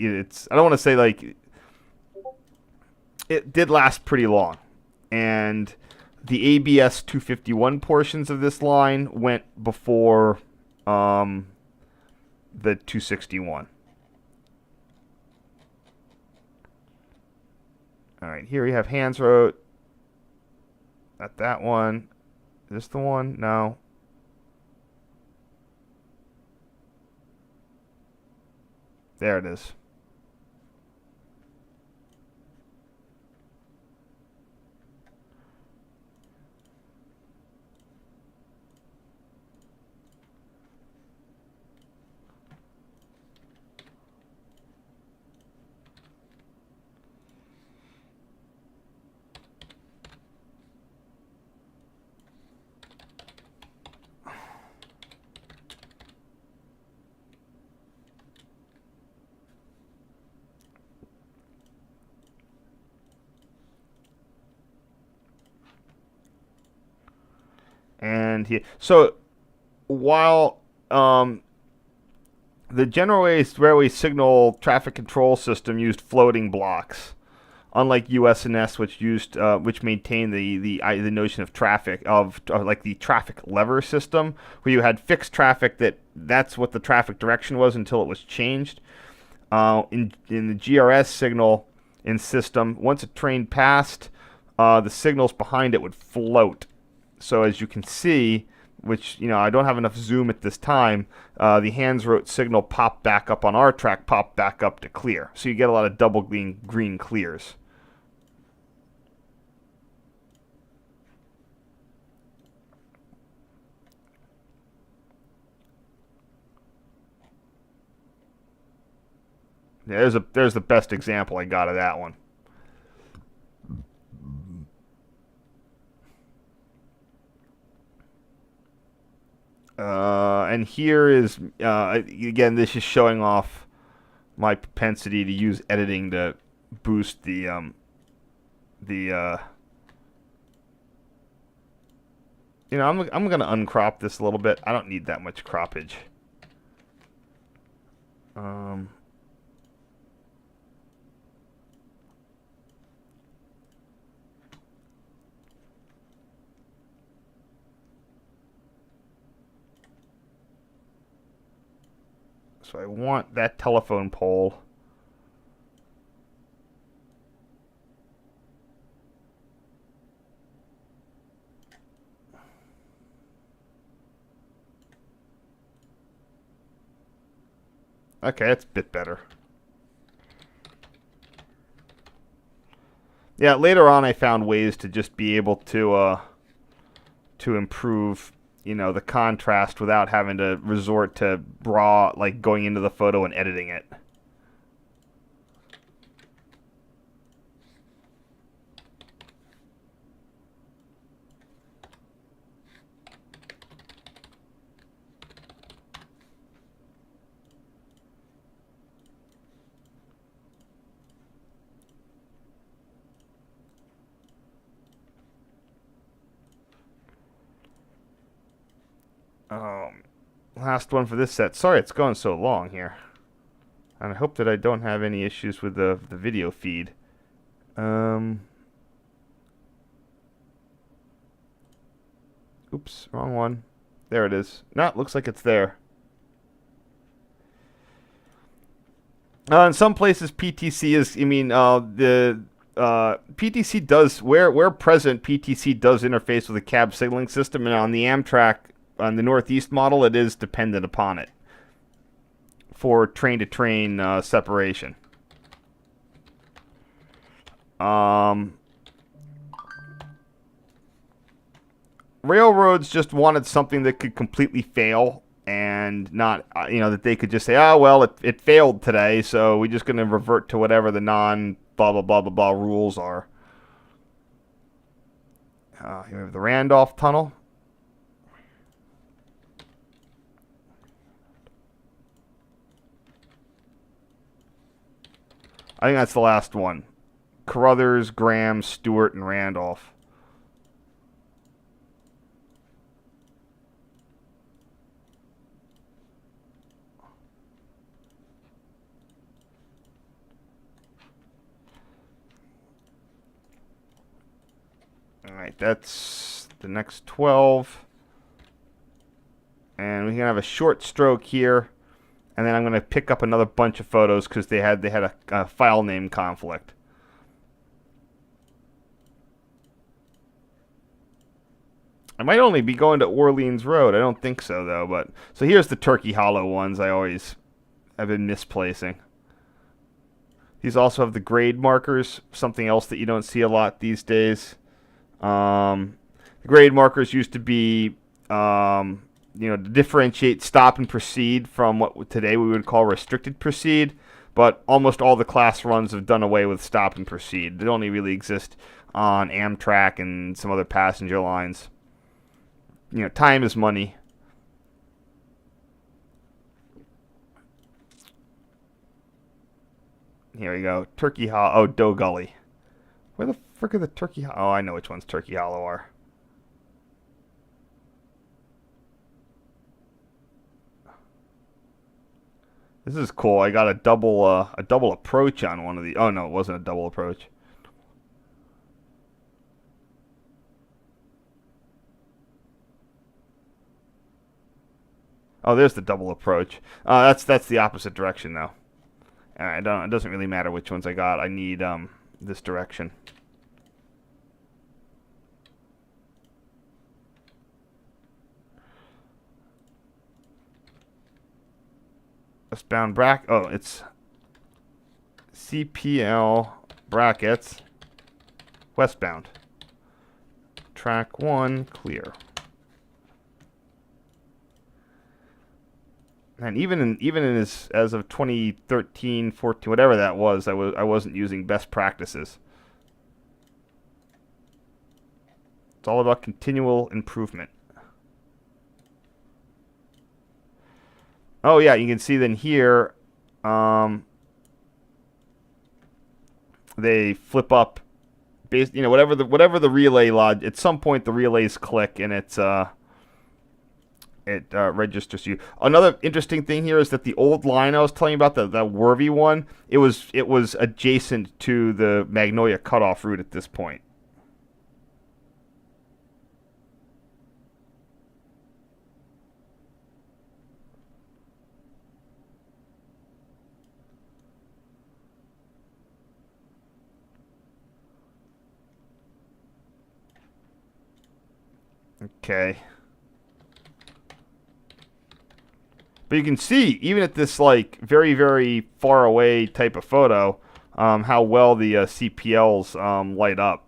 [SPEAKER 1] don't want to say like it did last pretty long, and the ABS 251 portions of this line went before the 261. All right, here we have hands wrote. Not that one. Is this the one? No. There it is. And here, so while the General Railway Signal Traffic Control System used floating blocks, unlike USNS, which maintained the notion of traffic like the traffic lever system, where you had fixed traffic that's what the traffic direction was until it was changed. In the GRS signal in system, once a train passed, the signals behind it would float. So as you can see, which, you know, I don't have enough zoom at this time, the hands wrote signal popped back up on our track, popped back up to clear. So you get a lot of double green clears. Yeah, there's the best example I got of that one. And here is, again, this is showing off my propensity to use editing to boost the you know, I'm gonna uncrop this a little bit. I don't need that much croppage. So I want that telephone pole. Okay, that's a bit better. Yeah, later on I found ways to just be able to improve, you know, the contrast without having to resort to raw, like going into the photo and editing it. Last one for this set. Sorry it's going so long here. And I hope that I don't have any issues with the video feed. Oops, wrong one. There it is. No, it looks like it's there. In some places, PTC is. I mean, the PTC does where present. PTC does interface with a cab signaling system, and on the Amtrak, on the Northeast model, it is dependent upon it for train-to-train separation. Railroads just wanted something that could completely fail and not, that they could just say, oh, well, it failed today, so we're just going to revert to whatever the non-blah, blah, blah, blah, blah rules are. Here we have the Randolph Tunnel. I think that's the last one. Carruthers, Graham, Stewart, and Randolph. Alright, that's the next 12. And we can have a short stroke here. And then I'm going to pick up another bunch of photos because they had a file name conflict. I might only be going to Orleans Road. I don't think so, though. But so here's the Turkey Hollow ones I always have been misplacing. These also have the grade markers, something else that you don't see a lot these days. The grade markers used to be, to differentiate stop and proceed from what today we would call restricted proceed. But almost all the class runs have done away with stop and proceed. They only really exist on Amtrak and some other passenger lines. Time is money. Here we go. Turkey Hollow. Oh, Doe Gully. Where the frick are the Turkey Hollow? Oh, I know which ones Turkey Hollow are. This is cool. I got a double approach on one of the. Oh no, it wasn't a double approach. Oh, there's the double approach. That's the opposite direction though. It doesn't really matter which ones I got. I need this direction. Westbound bracket. Oh, it's CPL brackets westbound. Track 1 clear. And even in as of 2013, 14, whatever that was, I wasn't using best practices. It's all about continual improvement. Oh yeah, you can see then here, they flip up, whatever the relay log. At some point, the relays click and it registers you. Another interesting thing here is that the old line I was telling you about, the Worthy one, it was adjacent to the Magnolia cutoff route at this point. Okay. But you can see, even at this like very, very far away type of photo, how well the CPLs light up.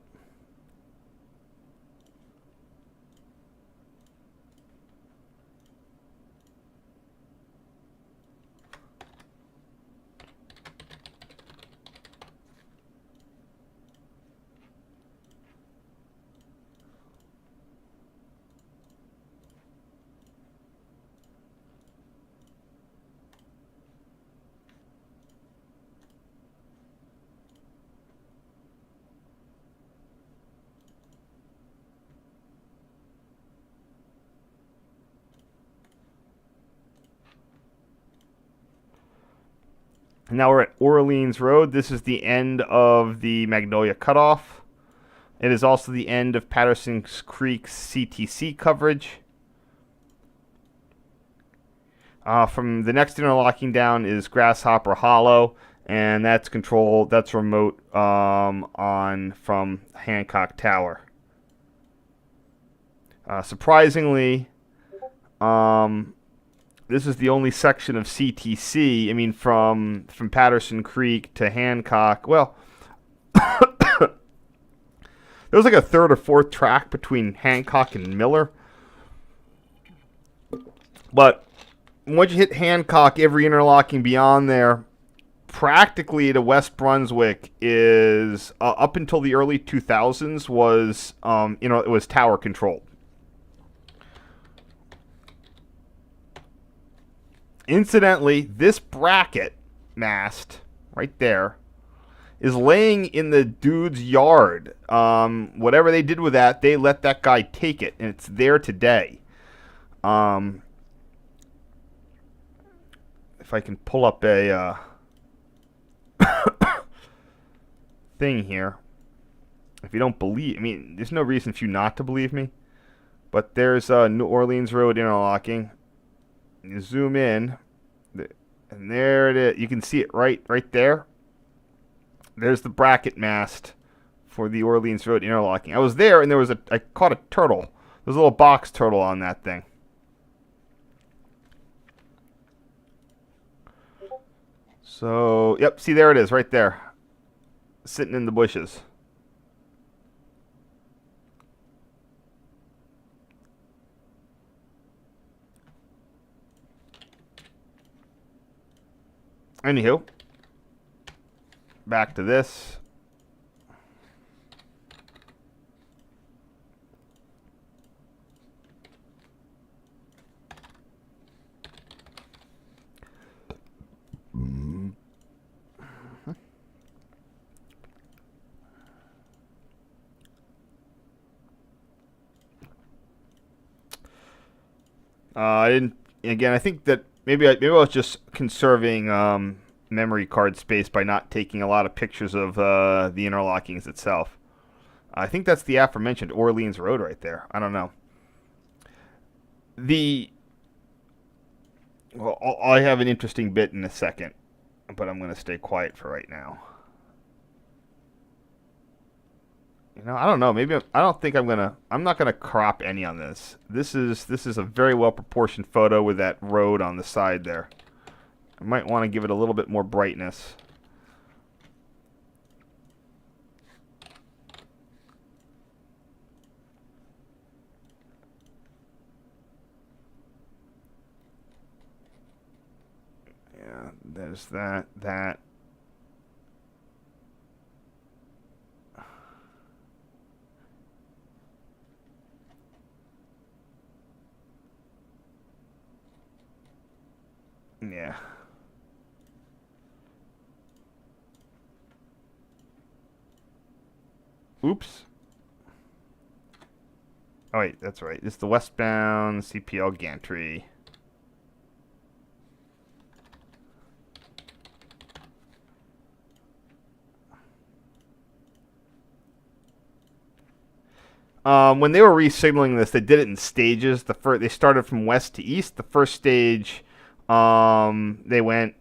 [SPEAKER 1] Now we're at Orleans Road. This is the end of the Magnolia Cutoff. It is also the end of Patterson Creek's CTC coverage. From the next interlocking down is Grasshopper Hollow, and that's controlled. That's remote on from Hancock Tower. Surprisingly, this is the only section of CTC. I mean, from Patterson Creek to Hancock. Well, there was like a third or fourth track between Hancock and Miller, but once you hit Hancock, every interlocking beyond there, practically to West Brunswick, is up until the early 2000s was it was tower controlled. Incidentally, this bracket mast right there is laying in the dude's yard. Whatever they did with that, they let that guy take it, and it's there today. If I can pull up a thing here. If you don't believe, I mean, there's no reason for you not to believe me. But there's New Orleans Road interlocking. You zoom in, and there it is. You can see it right there. There's the bracket mast for the Orleans Road interlocking. I was there, and I caught a turtle. There's a little box turtle on that thing. So, yep, see, there it is, right there, sitting in the bushes. Anywho, back to this. I didn't. Again, I think that maybe I was just conserving memory card space by not taking a lot of pictures of the interlockings itself. I think that's the aforementioned Orleans Road right there. I don't know. Well, I have an interesting bit in a second, but I'm going to stay quiet for right now. I don't know. Maybe I don't think I'm not gonna crop any on this. This is a very well proportioned photo with that road on the side there. I might want to give it a little bit more brightness. Yeah, there's that. Yeah. Oops. Oh wait, that's right. It's the westbound CPL gantry. When they were re-signaling this, they did it in stages. They started from west to east. The first stage, they went.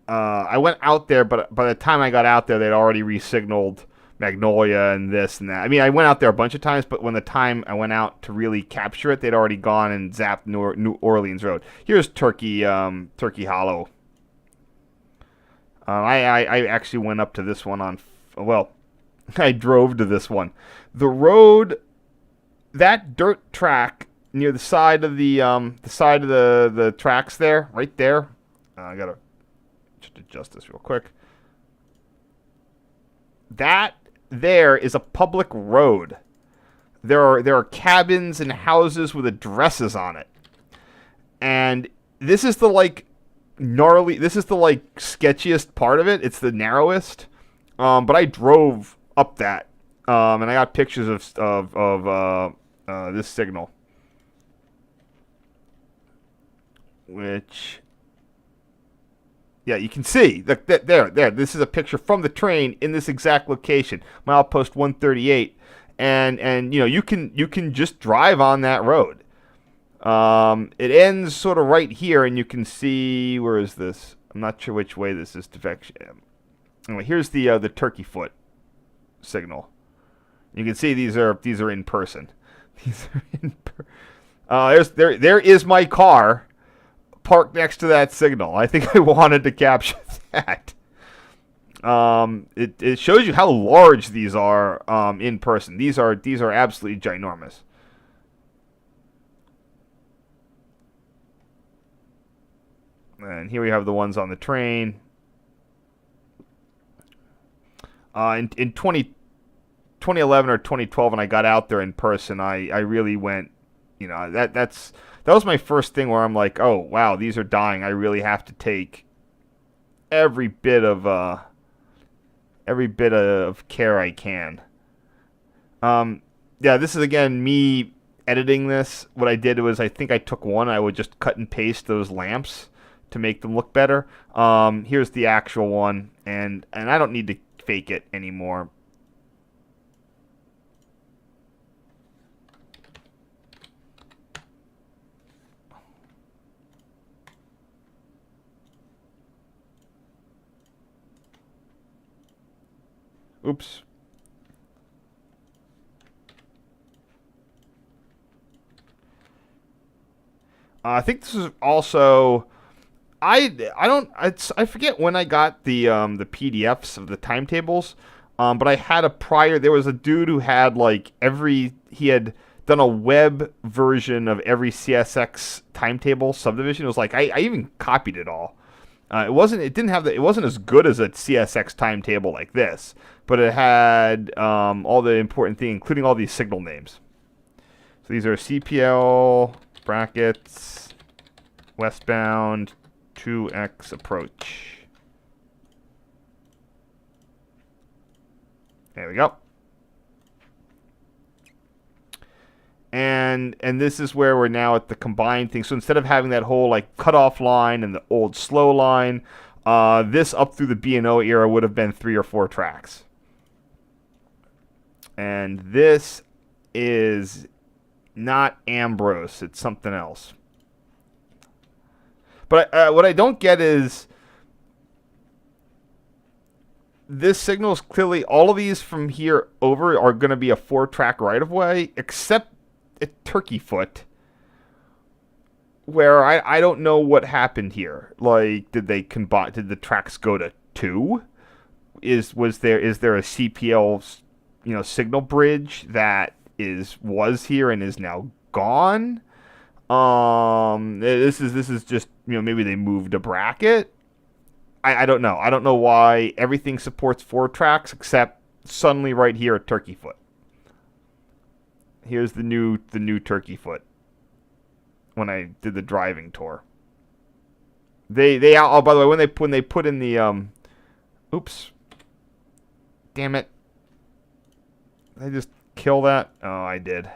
[SPEAKER 1] I went out there, but by the time I got out there, they'd already re-signaled Magnolia and this and that. I mean, I went out there a bunch of times, but when the time I went out to really capture it, they'd already gone and zapped New Orleans Road. Here's Turkey Hollow. I actually went up to this one on. Well, I drove to this one. The road. That dirt track near the side of the tracks there, right there. I gotta just adjust this real quick. That there is a public road. There are cabins and houses with addresses on it, and this is the gnarly. This is the sketchiest part of it. It's the narrowest. But I drove up that. And I got pictures of this signal, which Yeah, you can see there. This is a picture from the train in this exact location, milepost 138, and you can just drive on that road. It ends sort of right here, and you can see, where is this? I'm not sure which way this is direction. Anyway, here's the turkey foot signal. You can see these are in person. These are in. There is my car parked next to that signal. I think I wanted to capture that. It shows you how large these are in person. These are absolutely ginormous. And here we have the ones on the train. In 2011 or 2012, when I got out there in person, I really went, that was my first thing where I'm like, oh wow, these are dying. I really have to take every bit of care I can. Yeah, this is again me editing this. What I did was, I think I took one. I would just cut and paste those lamps to make them look better. Here's the actual one, and I don't need to fake it anymore. Oops. I think this is also. I forget when I got the PDFs of the timetables, but I had a prior. There was a dude who had he had done a web version of every CSX timetable subdivision. It was like I even copied it all. It wasn't as good as a CSX timetable like this, but it had all the important things, including all these signal names. So these are CPL brackets, westbound, 2X approach. There we go. And this is where we're now at the combined thing. So instead of having that whole cutoff line and the old slow line, this up through the B&O era would have been 3 or 4 tracks. And this is not Ambrose. It's something else. But what I don't get is this signal is clearly, all of these from here over are going to be a 4-track right-of-way, except at Turkey Foot, where I don't know what happened here. Did they combine? Did the tracks go to 2? Is there a CPL signal bridge that was here and is now gone? This is just, maybe they moved a bracket. I don't know. I don't know why everything supports 4 tracks except suddenly right here at Turkey Foot. Here's the new Turkey Foot. When I did the driving tour, they oh, by the way, when they put in the oops, damn it, did I just kill that? Oh, I did.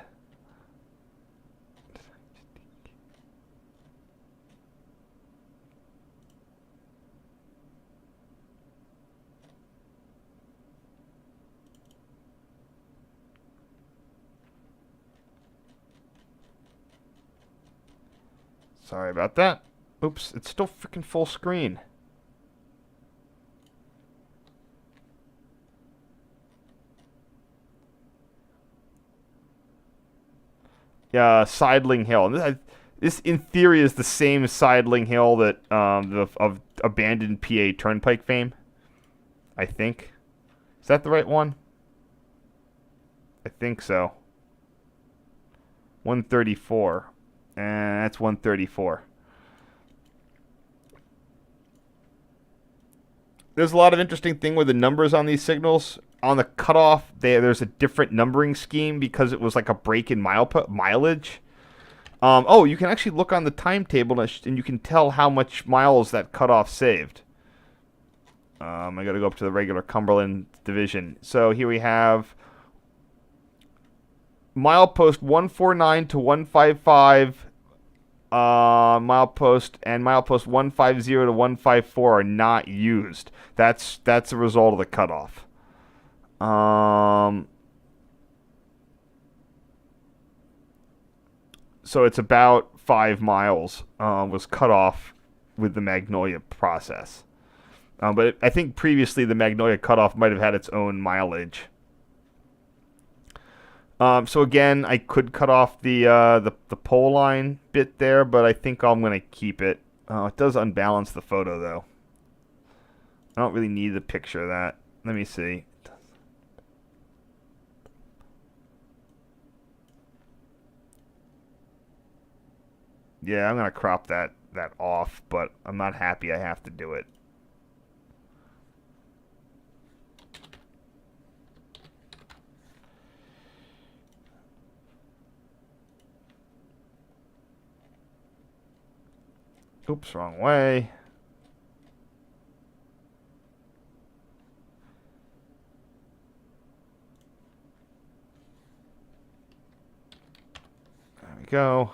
[SPEAKER 1] Sorry about that. Oops, it's still freaking full screen. Yeah, Sidling Hill. This in theory is the same Sidling Hill that of abandoned PA Turnpike fame. I think. Is that the right one? I think so. 134. And that's 134. There's a lot of interesting thing with the numbers on these signals. On the cutoff, there's a different numbering scheme because it was like a break in mileage. You can actually look on the timetable and you can tell how much miles that cutoff saved. I got to go up to the regular Cumberland division. So here we have milepost 149 to 155 milepost 150 to 154 are not used. That's a result of the cutoff. So it's about 5 miles was cut off with the Magnolia process. But I think previously the Magnolia cutoff might have had its own mileage. So again, I could cut off the pole line bit there, but I think I'm going to keep it. It does unbalance the photo, though. I don't really need the picture of that. Let me see. Yeah, I'm going to crop that off, but I'm not happy I have to do it. Oops, wrong way. There we go.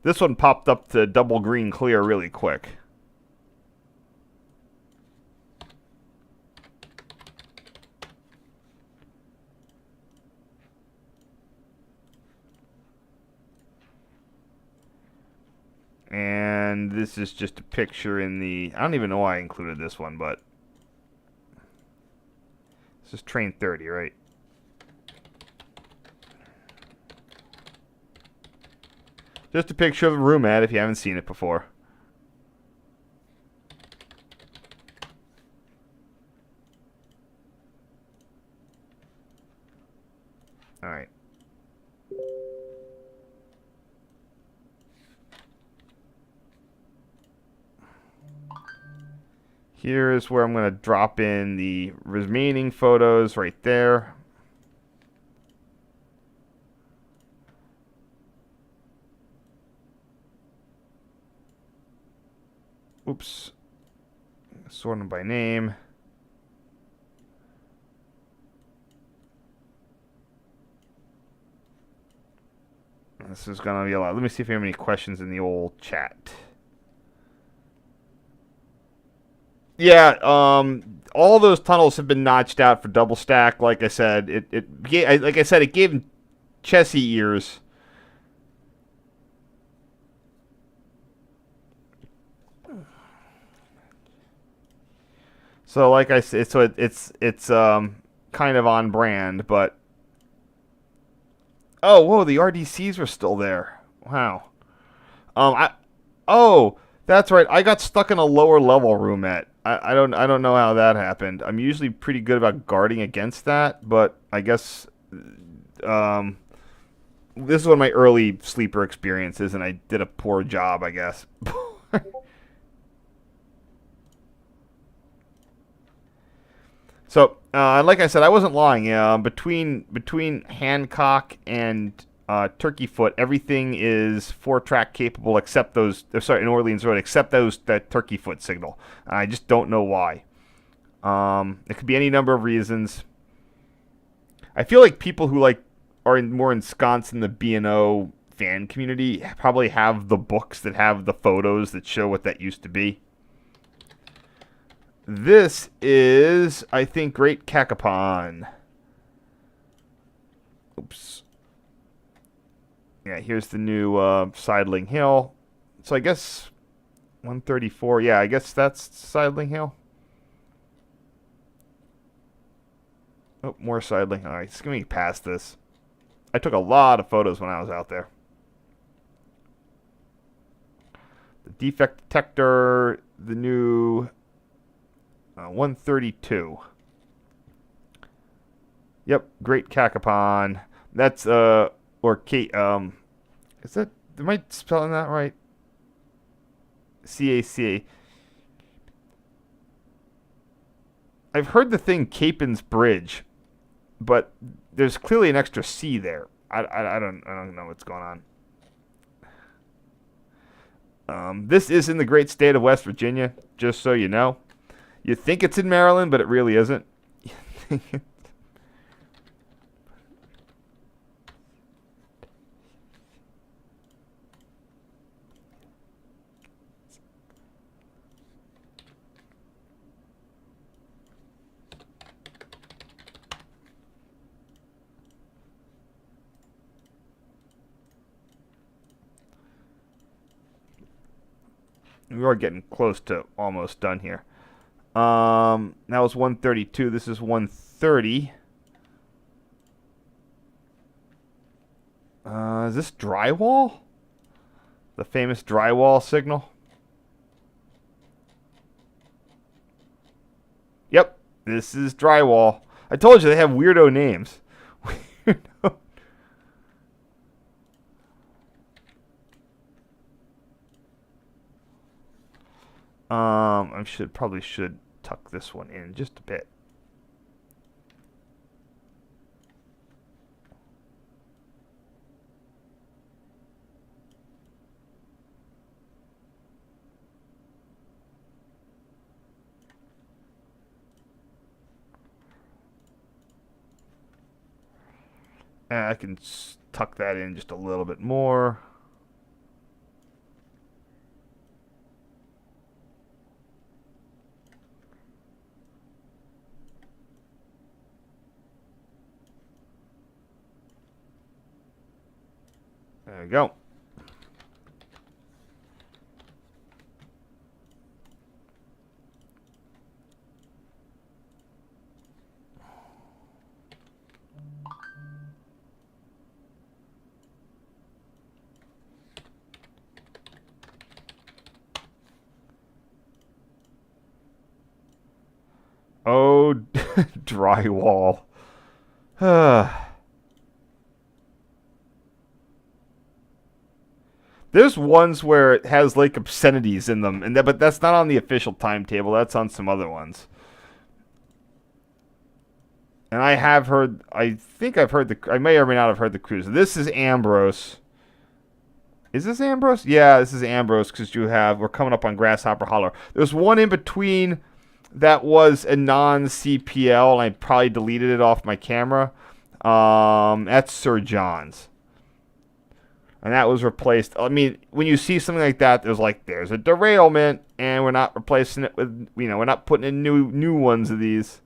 [SPEAKER 1] This one popped up to double green clear really quick. And this is just a picture in the... I don't even know why I included this one, but... This is train 30, right? Just a picture of the roomette if you haven't seen it before. Alright. Here's where I'm going to drop in the remaining photos right there. Oops. Sort them by name. This is going to be a lot. Let me see if we have any questions in the old chat. Yeah, all those tunnels have been notched out for double stack. Like I said, it gave him chessy ears. So like I said, it's kind of on brand, but oh whoa, the RDCs were still there. Wow. That's right. I got stuck in a lower level roomette. I don't know how that happened. I'm usually pretty good about guarding against that, but I guess this is one of my early sleeper experiences, and I did a poor job, I guess. So, like I said, I wasn't lying. Between Hancock and Turkey Foot, everything is 4-track capable except those. Sorry, in Orleans Road, except that Turkey Foot signal. I just don't know why. It could be any number of reasons. I feel like people who are more ensconced in the B&O fan community probably have the books that have the photos that show what that used to be. This is, I think, Great Cacapon. Oops. Yeah, here's the new Sidling Hill. So I guess 134. Yeah, I guess that's Sidling Hill. Oh, more Sidling. All right, just give me past this. I took a lot of photos when I was out there. The defect detector, the new 132. Yep, Great Cacapon. That's or Kate. Is that? Am I spelling that right? CACA. I've heard the thing Capin's Bridge, but there's clearly an extra C there. I don't know what's going on. This is in the great state of West Virginia, just so you know. You think it's in Maryland, but it really isn't. We are getting close to almost done here. That was 132. This is 130. Is this drywall? The famous drywall signal? Yep, this is drywall. I told you they have weirdo names. Weirdo. I probably should tuck this one in just a bit. And I can tuck that in just a little bit more. There we go. Oh, drywall. There's ones where it has like obscenities in them, but that's not on the official timetable. That's on some other ones. And I have heard. I think I've heard the. I may or may not have heard the cruise. This is Ambrose. Is this Ambrose? Yeah, this is Ambrose because we're coming up on Grasshopper Hollow. There's one in between that was a non-CPL, and I probably deleted it off my camera. That's Sir John's. And that was replaced. I mean, when you see something like that, there's a derailment, and we're not replacing it with, we're not putting in new ones of these.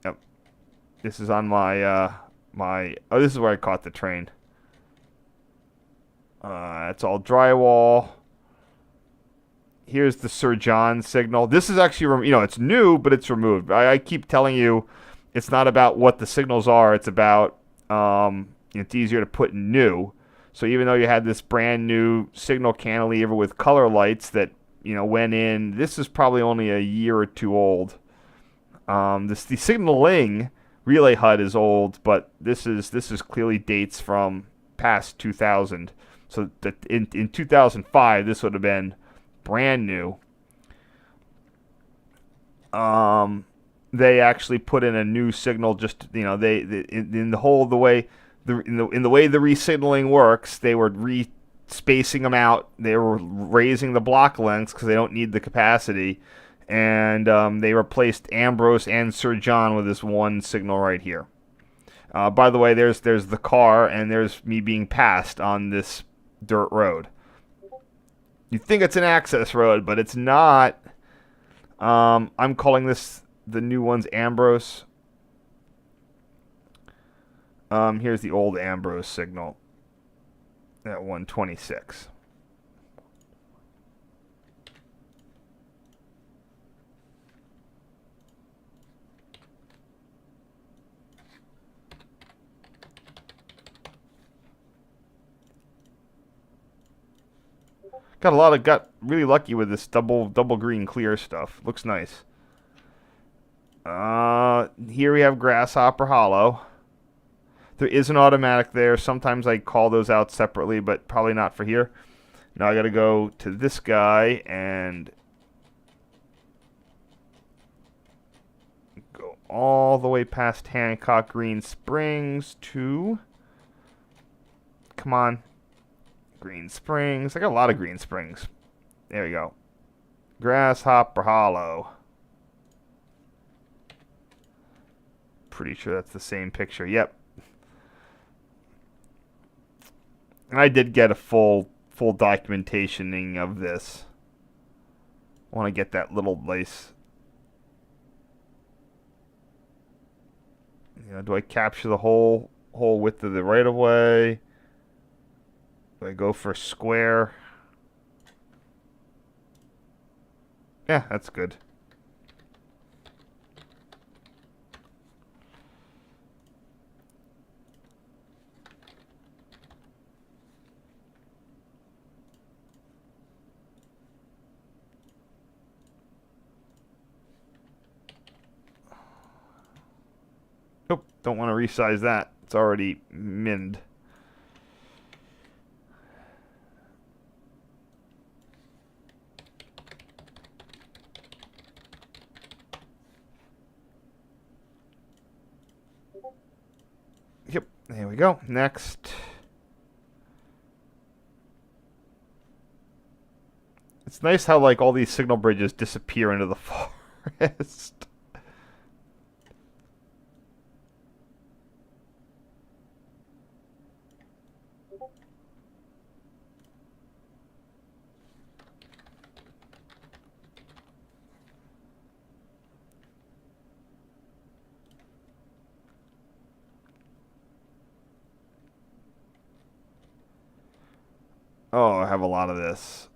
[SPEAKER 1] Yep. This is on my, this is where I caught the train. It's all drywall. Here's the Sir John signal. This is actually, it's new, but it's removed. I keep telling you, it's not about what the signals are. It's about, it's easier to put new. So even though you had this brand new signal cantilever with color lights that, went in, this is probably only a year or two old. The signaling relay HUD is old, but this is clearly dates from past 2000. So that in 2005, this would have been brand new. They actually put in a new signal. Just in the way the resignaling works, they were spacing them out. They were raising the block lengths because they don't need the capacity, and they replaced Ambrose and Sir John with this one signal right here. By the way, there's the car, and there's me being passed on this dirt road. You think it's an access road, but it's not. I'm calling this the new one's Ambrose. Here's the old Ambrose signal at 126. Got really lucky with this double green clear stuff. Looks nice. Here we have Grasshopper Hollow. There is an automatic there. Sometimes I call those out separately, but probably not for here. Now I got to go to this guy and go all the way past Hancock Green Springs to... Come on. Green Springs. I got a lot of Green Springs. There we go. Grasshopper Hollow. Pretty sure that's the same picture. Yep. And I did get a full documentationing of this. I want to get that little lace. Do I capture the whole width of the right of way? Do I go for square? Yeah, that's good. Nope, don't want to resize that. It's already minned. Yep, there we go. Next. It's nice how like all these signal bridges disappear into the forest. Oh, I have a lot of this.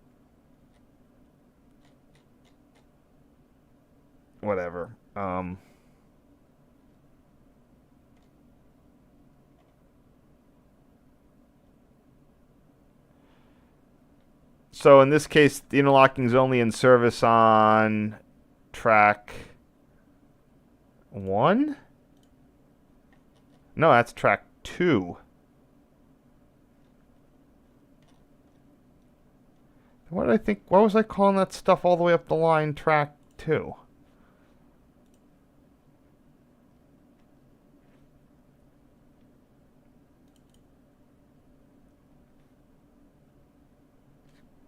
[SPEAKER 1] Whatever. So in this case, the interlocking is only in service on track 1? No, that's track 2. What did I think? Why was I calling that stuff all the way up the line track 2?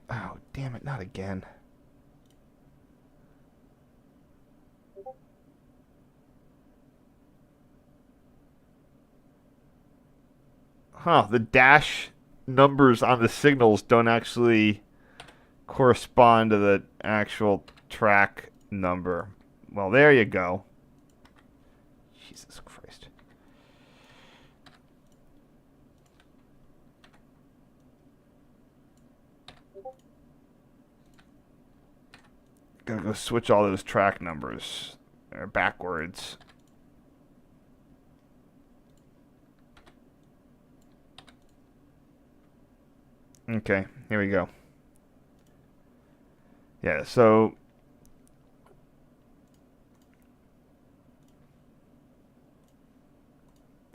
[SPEAKER 1] Oh, damn it, not again. Huh, the dash numbers on the signals don't actually correspond to the actual track number. Well, there you go. Jesus Christ. Gotta go switch all those track numbers. They're backwards. Okay, here we go. Yeah, so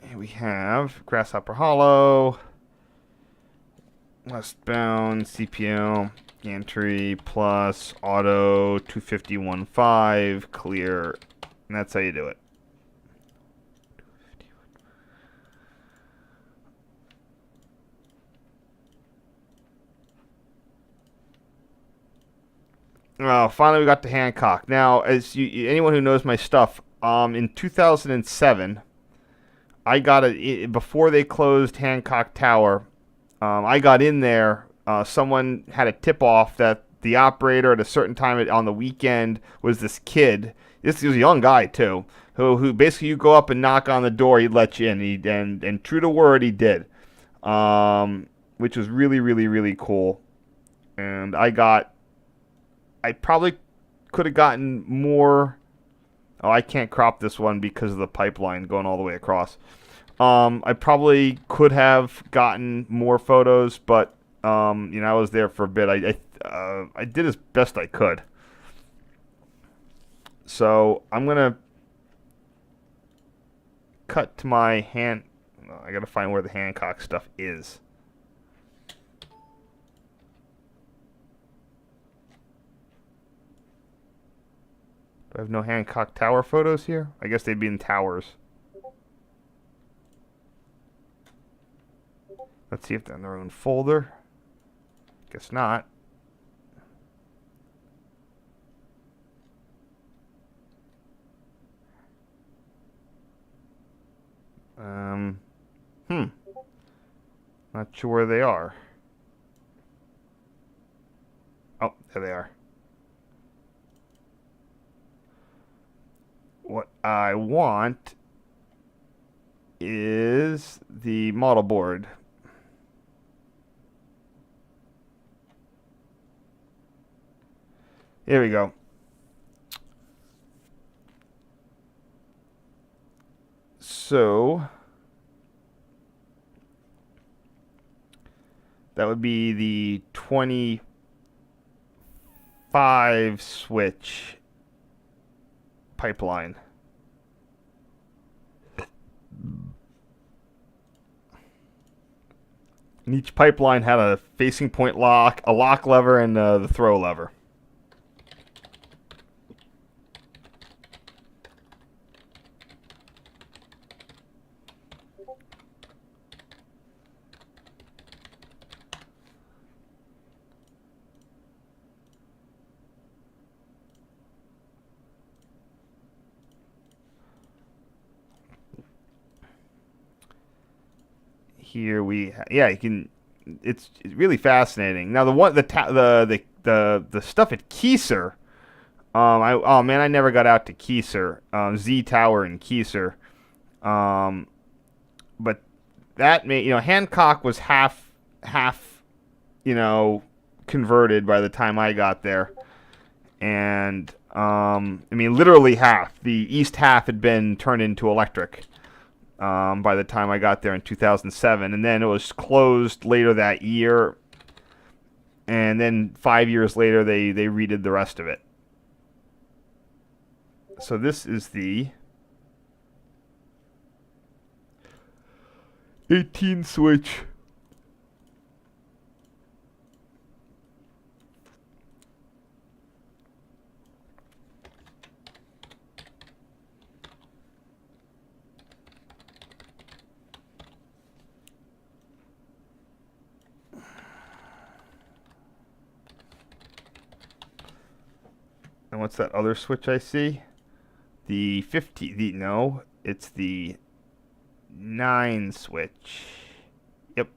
[SPEAKER 1] here we have Grasshopper Hollow, westbound, CPL, gantry, plus, auto, 25015, clear, and that's how you do it. Finally we got to Hancock. Now, as anyone who knows my stuff, in 2007, I got it before they closed Hancock Tower. I got in there. Someone had a tip off that the operator at a certain time on the weekend was this kid. This was a young guy too, who basically you go up and knock on the door, he'd let you in. And true to word, he did, which was really, really, really cool. And I probably could have gotten more. Oh, I can't crop this one because of the pipeline going all the way across. I probably could have gotten more photos, but I was there for a bit. I did as best I could. So I'm gonna cut to my hand. I gotta find where the Hancock stuff is. Do I have no Hancock Tower photos here? I guess they'd be in towers. Let's see if they're in their own folder. Guess not. Not sure where they are. Oh, there they are. What I want is the model board. Here we go. So that would be the 25 switch pipeline. And each pipeline had a facing point lock, a lock lever, and the throw lever. Here you can. It's really fascinating. Now the stuff at Kieser. I never got out to Kieser, Z Tower in Kieser. But that made, Hancock was half, converted by the time I got there, and literally half. The east half had been turned into electric. By the time I got there in 2007, and then it was closed later that year, and then 5 years later they redid the rest of it. So this is the 18 switch. And what's that other switch I see? The 50. No, it's the 9 switch. Yep.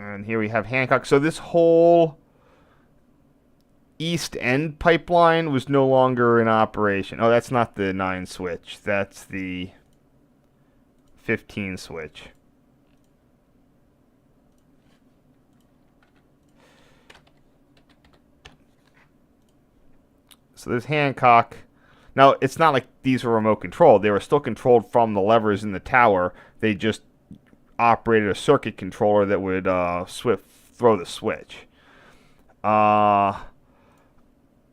[SPEAKER 1] And here we have Hancock. So this whole East End pipeline was no longer in operation. Oh, that's not the 9 switch. That's the 15 switch. So there's Hancock. Now, it's not like these were remote controlled. They were still controlled from the levers in the tower. They just operated a circuit controller that would throw the switch.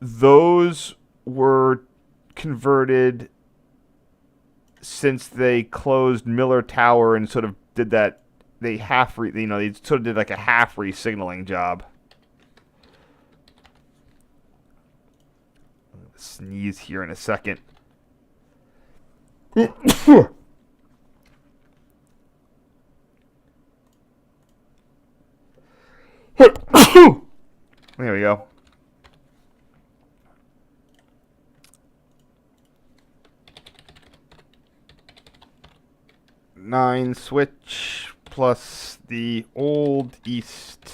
[SPEAKER 1] Those were converted since they closed Miller Tower and sort of did that. They sort of did like a half re-signaling job. I'm gonna sneeze here in a second. There we go. Nine switch plus the old east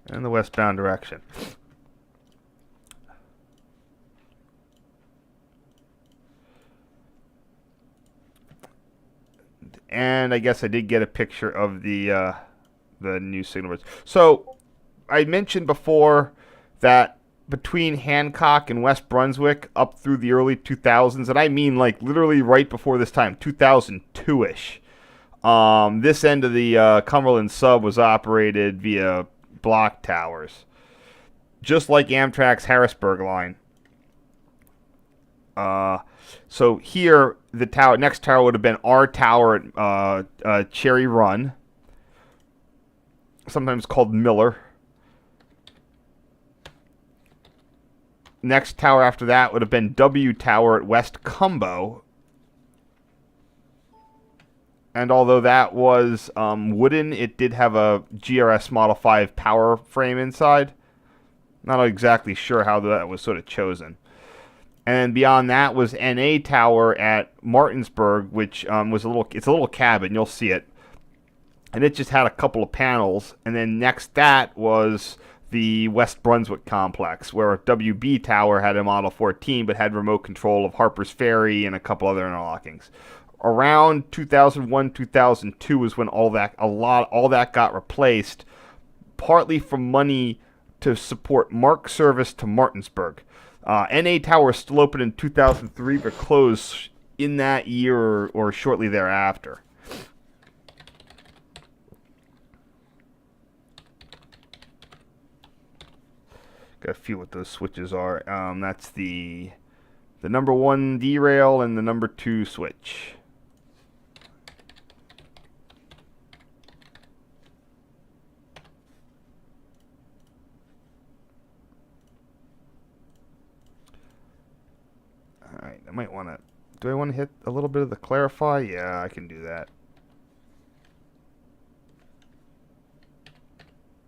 [SPEAKER 1] and the westbound direction. And I guess I did get a picture of the new signal boards. So I mentioned before that between Hancock and West Brunswick up through the early 2000s, and I mean like literally right before this time, 2002-ish, this end of the Cumberland Sub was operated via block towers, just like Amtrak's Harrisburg line. So here, the next tower would have been our tower at Cherry Run, sometimes called Miller. Next tower after that would have been W Tower at West Cumbo. And although that was wooden, it did have a GRS Model 5 power frame inside. Not exactly sure how that was sort of chosen. And beyond that was NA Tower at Martinsburg, which was it's a little cabin, you'll see it. And it just had a couple of panels. And then next that was the West Brunswick complex, where WB Tower had a Model 14 but had remote control of Harper's Ferry and a couple other interlockings. around 2001, 2002 was when all that got replaced, partly from money to support MARC service to Martinsburg. NA Tower is still open in 2003, but closed in that year or shortly thereafter. Got a few what those switches are. That's the number 1 derail and the number 2 switch. Alright, I might want to... Do I want to hit a little bit of the clarify? Yeah, I can do that.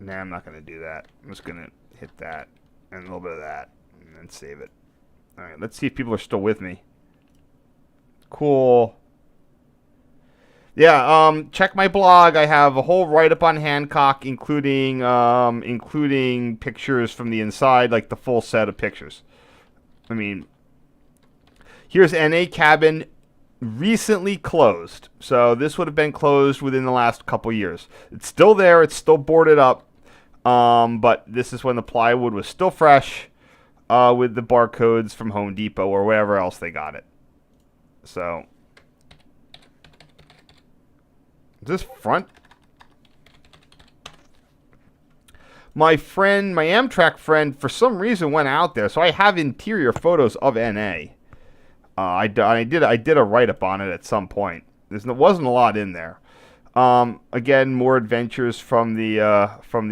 [SPEAKER 1] Nah, I'm not going to do that. I'm just going to hit that and a little bit of that and then save it. Alright, let's see if people are still with me. Cool. Yeah, check my blog. I have a whole write-up on Hancock, including pictures from the inside, like the full set of pictures. I mean... Here's NA cabin, recently closed. So this would have been closed within the last couple years. It's still there. It's still boarded up. But this is when the plywood was still fresh with the barcodes from Home Depot or wherever else they got it. So, is this front? My Amtrak friend, for some reason went out there. So I have interior photos of NA. I did a write-up on it at some point. There wasn't a lot in there. Again, more adventures from the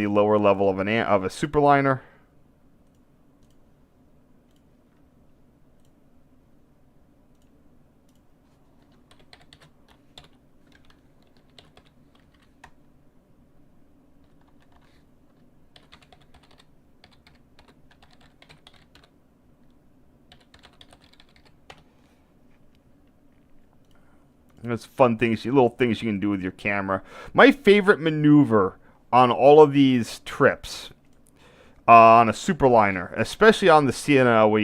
[SPEAKER 1] lower level of a superliner. There's fun things, little things you can do with your camera. My favorite maneuver on all of these trips, on a superliner, especially on the CNO,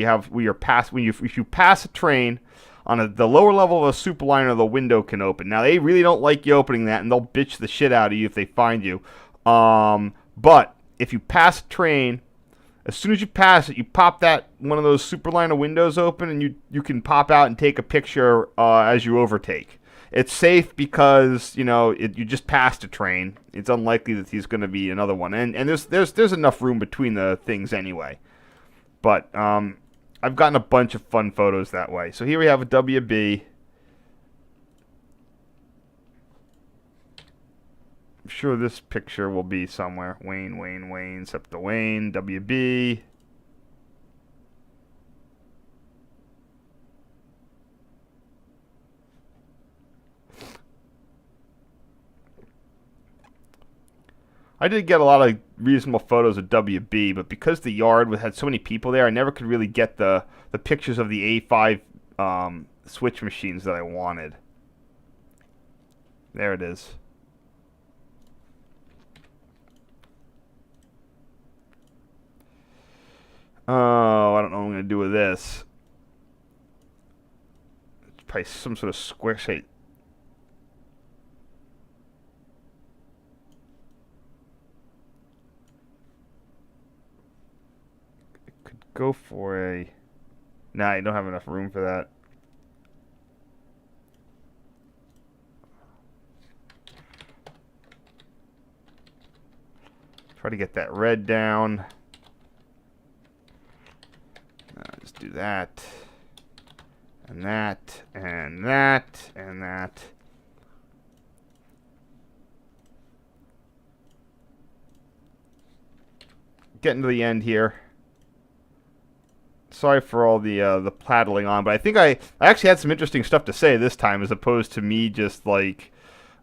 [SPEAKER 1] if you pass a train on the lower level of a superliner, the window can open. Now they really don't like you opening that, and they'll bitch the shit out of you if they find you. But if you pass a train, as soon as you pass it, you pop one of those superliner windows open, and you can pop out and take a picture as you overtake. It's safe because, you just passed a train. It's unlikely that there's going to be another one. And there's enough room between the things anyway. But I've gotten a bunch of fun photos that way. So here we have a WB. I'm sure this picture will be somewhere. Wayne, SEPTA Wayne, WB. I did get a lot of reasonable photos of WB, but because the yard had so many people there, I never could really get the pictures of the A5 switch machines that I wanted. There it is. Oh, I don't know what I'm going to do with this. It's probably some sort of square shape. Go for a... Nah, I don't have enough room for that. Try to get that red down. Just do that. And that. And that. And that. Getting to the end here. Sorry for all the plattling on, but I think I actually had some interesting stuff to say this time, as opposed to me just like,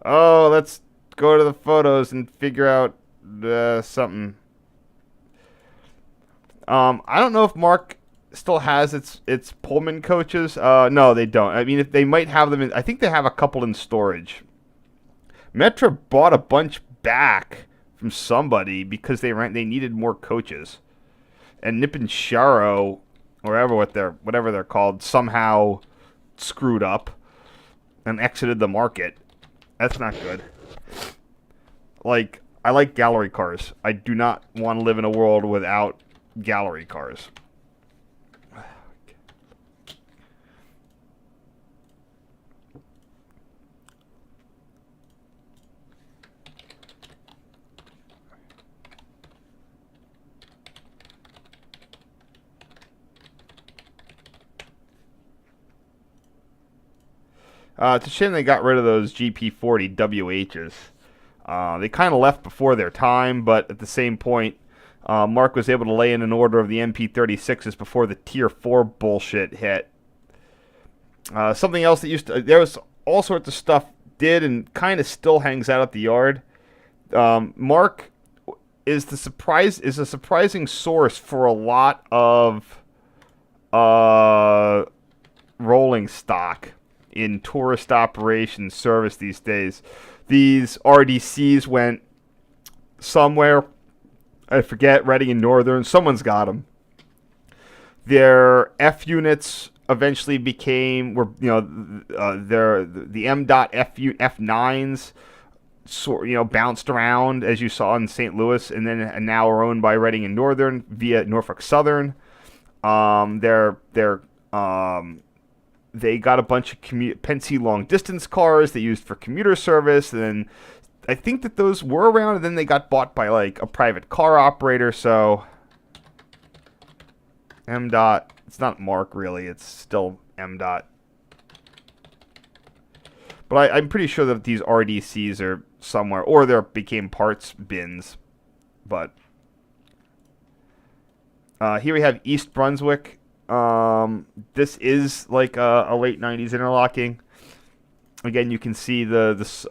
[SPEAKER 1] oh, let's go to the photos and figure out something. I don't know if MARC still has its Pullman coaches. No, they don't. I mean, if they might have them I think they have a couple in storage. Metra bought a bunch back from somebody because they needed more coaches, and Nippon Sharo, whatever they're called, somehow screwed up. and exited the market. That's not good. Like, I like gallery cars. I do not want to live in a world without gallery cars. It's a shame they got rid of those GP40 WHs. They kind of left before their time, but at the same point, Mark was able to lay in an order of the MP36s before the Tier 4 bullshit hit. Something else that there was all sorts of stuff did and kind of still hangs out at the yard. Mark is a surprising source for a lot of rolling stock in tourist operations service these days. These RDCs went somewhere, I forget, Reading and Northern. Someone's got them. Their F units eventually the M.F F9s, bounced around as you saw in St. Louis, and now are owned by Reading and Northern via Norfolk Southern. They got a bunch of Pennsy long distance cars they used for commuter service, and then I think that those were around, and then they got bought by like a private car operator. So M. It's not Mark really; it's still M. But I'm pretty sure that these RDCs are somewhere, or they became parts bins. But here we have East Brunswick. This is like a late 90s interlocking. Again, you can see this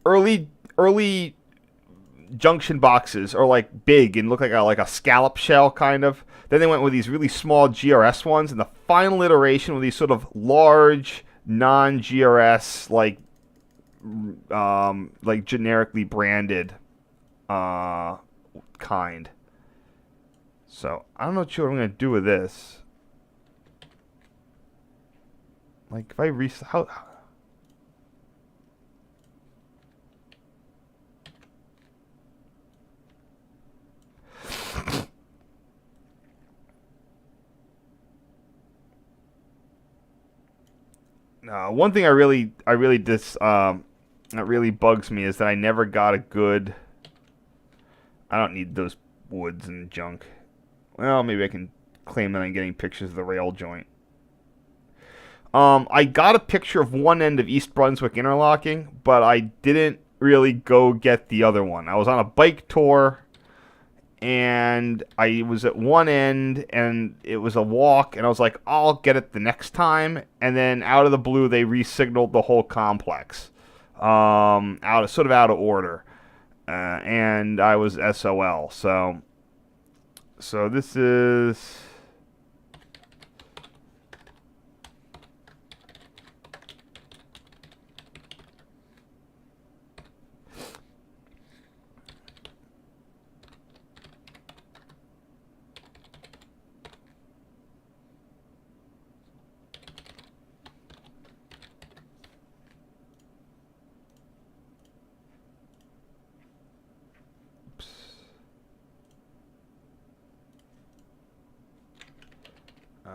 [SPEAKER 1] early junction boxes are like big and look like a scallop shell kind of. Then they went with these really small GRS ones, and the final iteration with these sort of large non-GRS like generically branded kind. So, I don't know what I'm going to do with this. Like, if I how... One thing that really bugs me is that I never got a good... I don't need those woods and junk. Well, maybe I can claim that I'm getting pictures of the rail joint. I got a picture of one end of East Brunswick interlocking, but I didn't really go get the other one. I was on a bike tour, and I was at one end, and it was a walk, and I was like, I'll get it the next time. And then out of the blue, they re-signaled the whole complex, out of order, and I was SOL. So this is...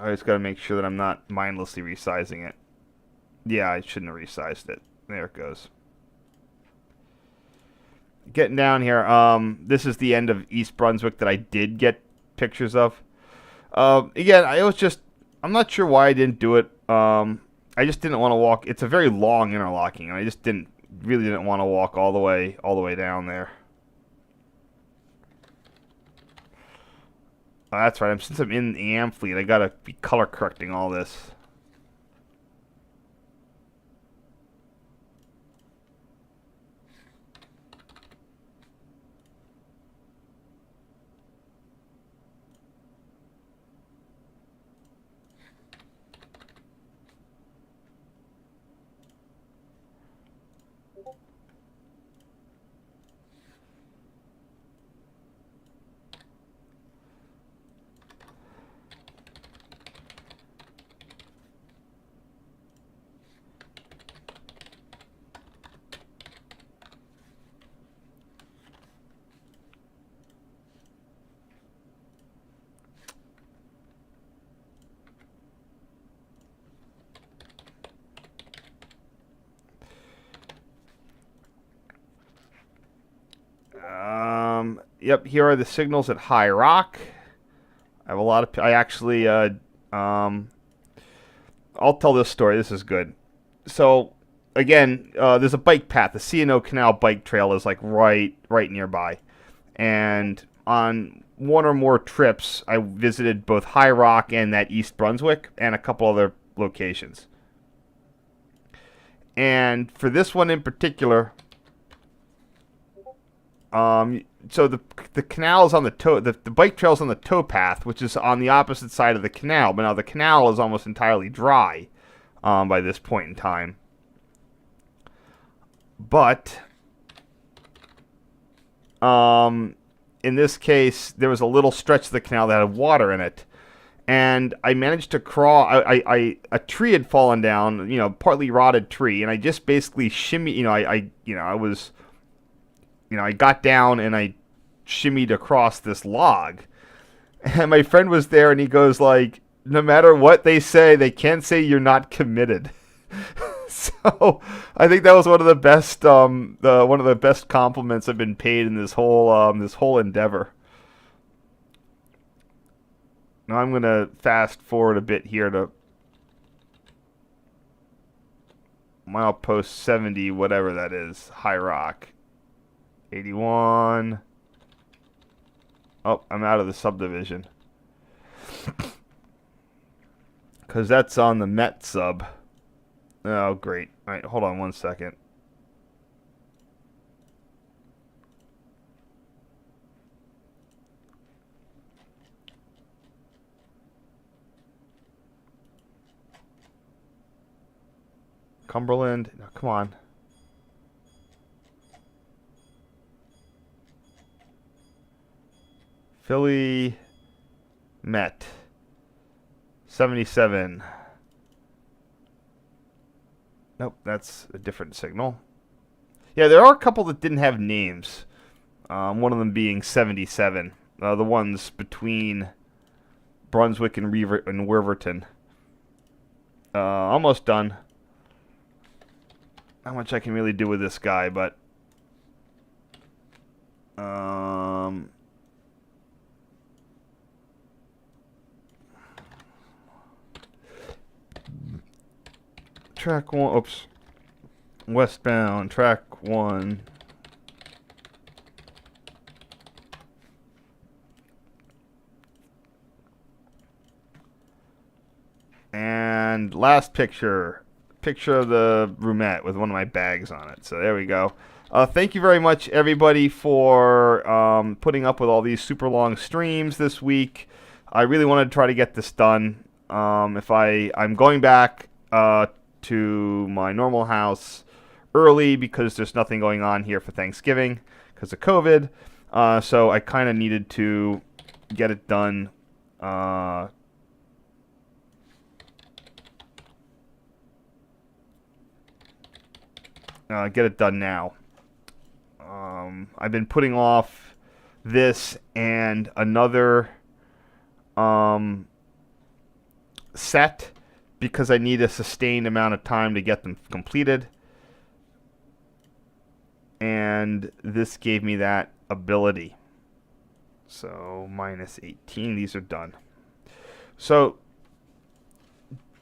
[SPEAKER 1] I just got to make sure that I'm not mindlessly resizing it. Yeah, I shouldn't have resized it. There it goes. Getting down here, this is the end of East Brunswick that I did get pictures of. Again, I'm not sure why I didn't do it. I just didn't want to walk. It's a very long interlocking, and I just really didn't want to walk all the way down there. Oh, that's right. Since I'm in the AM fleet, I gotta be color correcting all this. Yep, here are the signals at High Rock. I have a lot of. I actually. I'll tell this story. This is good. So, again, there's a bike path. The C&O Canal Bike Trail is like right nearby, and on one or more trips, I visited both High Rock and that East Brunswick, and a couple other locations. And for this one in particular, so the canal is on the bike trail is on the tow path, which is on the opposite side of the canal. But now the canal is almost entirely dry by this point in time. But in this case, there was a little stretch of the canal that had water in it, and I managed to crawl. A tree had fallen down, partly rotted tree, and I just basically shimmy. I got down and I shimmied across this log. And my friend was there and he goes like, no matter what they say, they can't say you're not committed. So I think that was one of the best compliments I've been paid in this whole endeavor. Now I'm going to fast forward a bit here to milepost 70, whatever that is, High Rock. 81. Oh, I'm out of the subdivision. Because that's on the Met sub. Oh, great. All right, hold on one second. Cumberland. No, come on. Philly Met 77. Nope, that's a different signal. Yeah, there are a couple that didn't have names. One of them being 77. The ones between Brunswick and Riverton. Almost done. Not much I can really do with this guy, but track 1, oops, westbound, track 1. And last picture of the roomette with one of my bags on it. So there we go. Thank you very much, everybody, for putting up with all these super long streams this week. I really wanted to try to get this done. I'm going back to my normal house early because there's nothing going on here for Thanksgiving because of COVID. So I kind of needed to get it done. Get it done now. I've been putting off this and another set because I need a sustained amount of time to get them completed. And this gave me that ability. So minus 18, these are done. So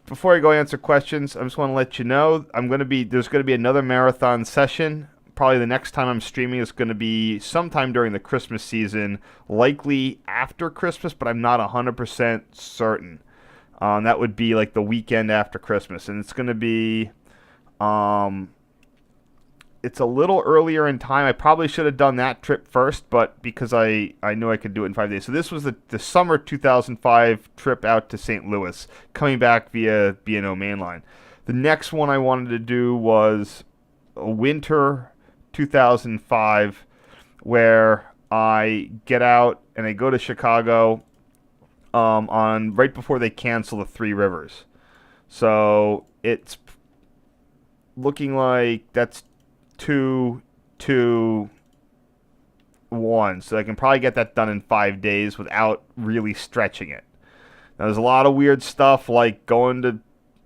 [SPEAKER 1] before I go answer questions, I just want to let you know there's going to be another marathon session. Probably the next time I'm streaming is going to be sometime during the Christmas season, likely after Christmas, but I'm not 100% certain. That would be like the weekend after Christmas, and it's going to be it's a little earlier in time. I probably should have done that trip first, but because I knew I could do it in 5 days. So this was the summer 2005 trip out to St. Louis, coming back via B&O mainline. The next one I wanted to do was a winter 2005, where I get out and I go to Chicago on right before they cancel the Three Rivers. So it's looking like that's 2, 2, 1. So I can probably get that done in 5 days without really stretching it. Now, there's a lot of weird stuff like going to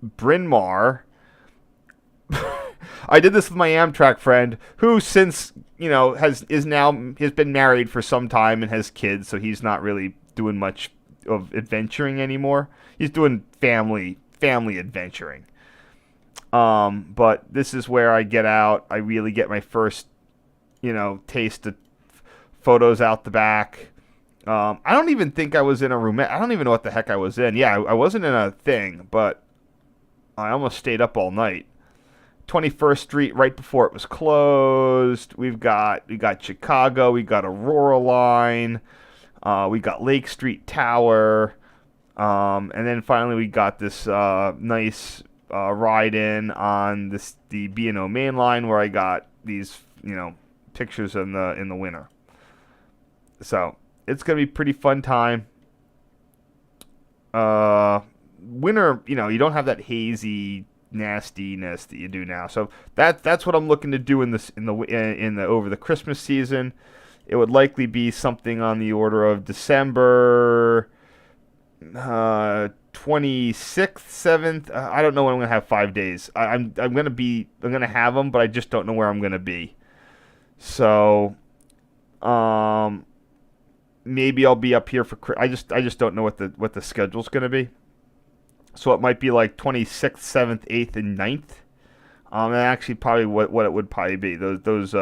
[SPEAKER 1] Bryn Mawr. I did this with my Amtrak friend, who since has been married for some time and has kids, so he's not really doing much of adventuring anymore. He's doing family adventuring. But this is where I get out. I really get my first, taste of photos out the back. I don't even think I was in a room. I don't even know what the heck I was in. Yeah, I wasn't in a thing, but I almost stayed up all night. 21st Street right before it was closed. We got Chicago. We got Aurora Line. We got Lake Street Tower. And then finally we got this nice ride in on the B&O main line where I got these pictures in the winter. So it's gonna be a pretty fun time. Winter, you don't have that hazy nastiness that you do now. So that's what I'm looking to do in the over the Christmas season. It would likely be something on the order of December 26th, 7th. I don't know when I'm gonna have 5 days. I'm gonna have them, but I just don't know where I'm gonna be. So, maybe I'll be up here for. I just don't know what the schedule's gonna be. So it might be like 26th, 7th, 8th, and 9th. And actually probably what it would probably be those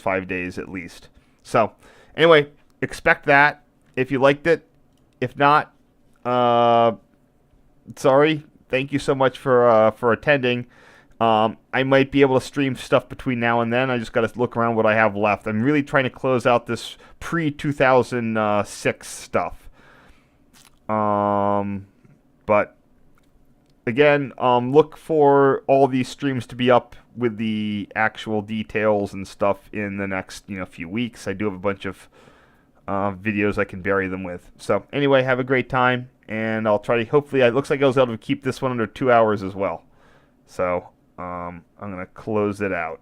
[SPEAKER 1] 5 days at least. So anyway, expect that if you liked it. If not, sorry. Thank you so much for attending. I might be able to stream stuff between now and then. I just got to look around what I have left. I'm really trying to close out this pre-2006 stuff. But again, look for all these streams to be up with the actual details and stuff in the next few weeks. I do have a bunch of videos I can bury them with. So anyway, have a great time, and I'll try to. Hopefully, it looks like I was able to keep this one under 2 hours as well. So I'm gonna close it out.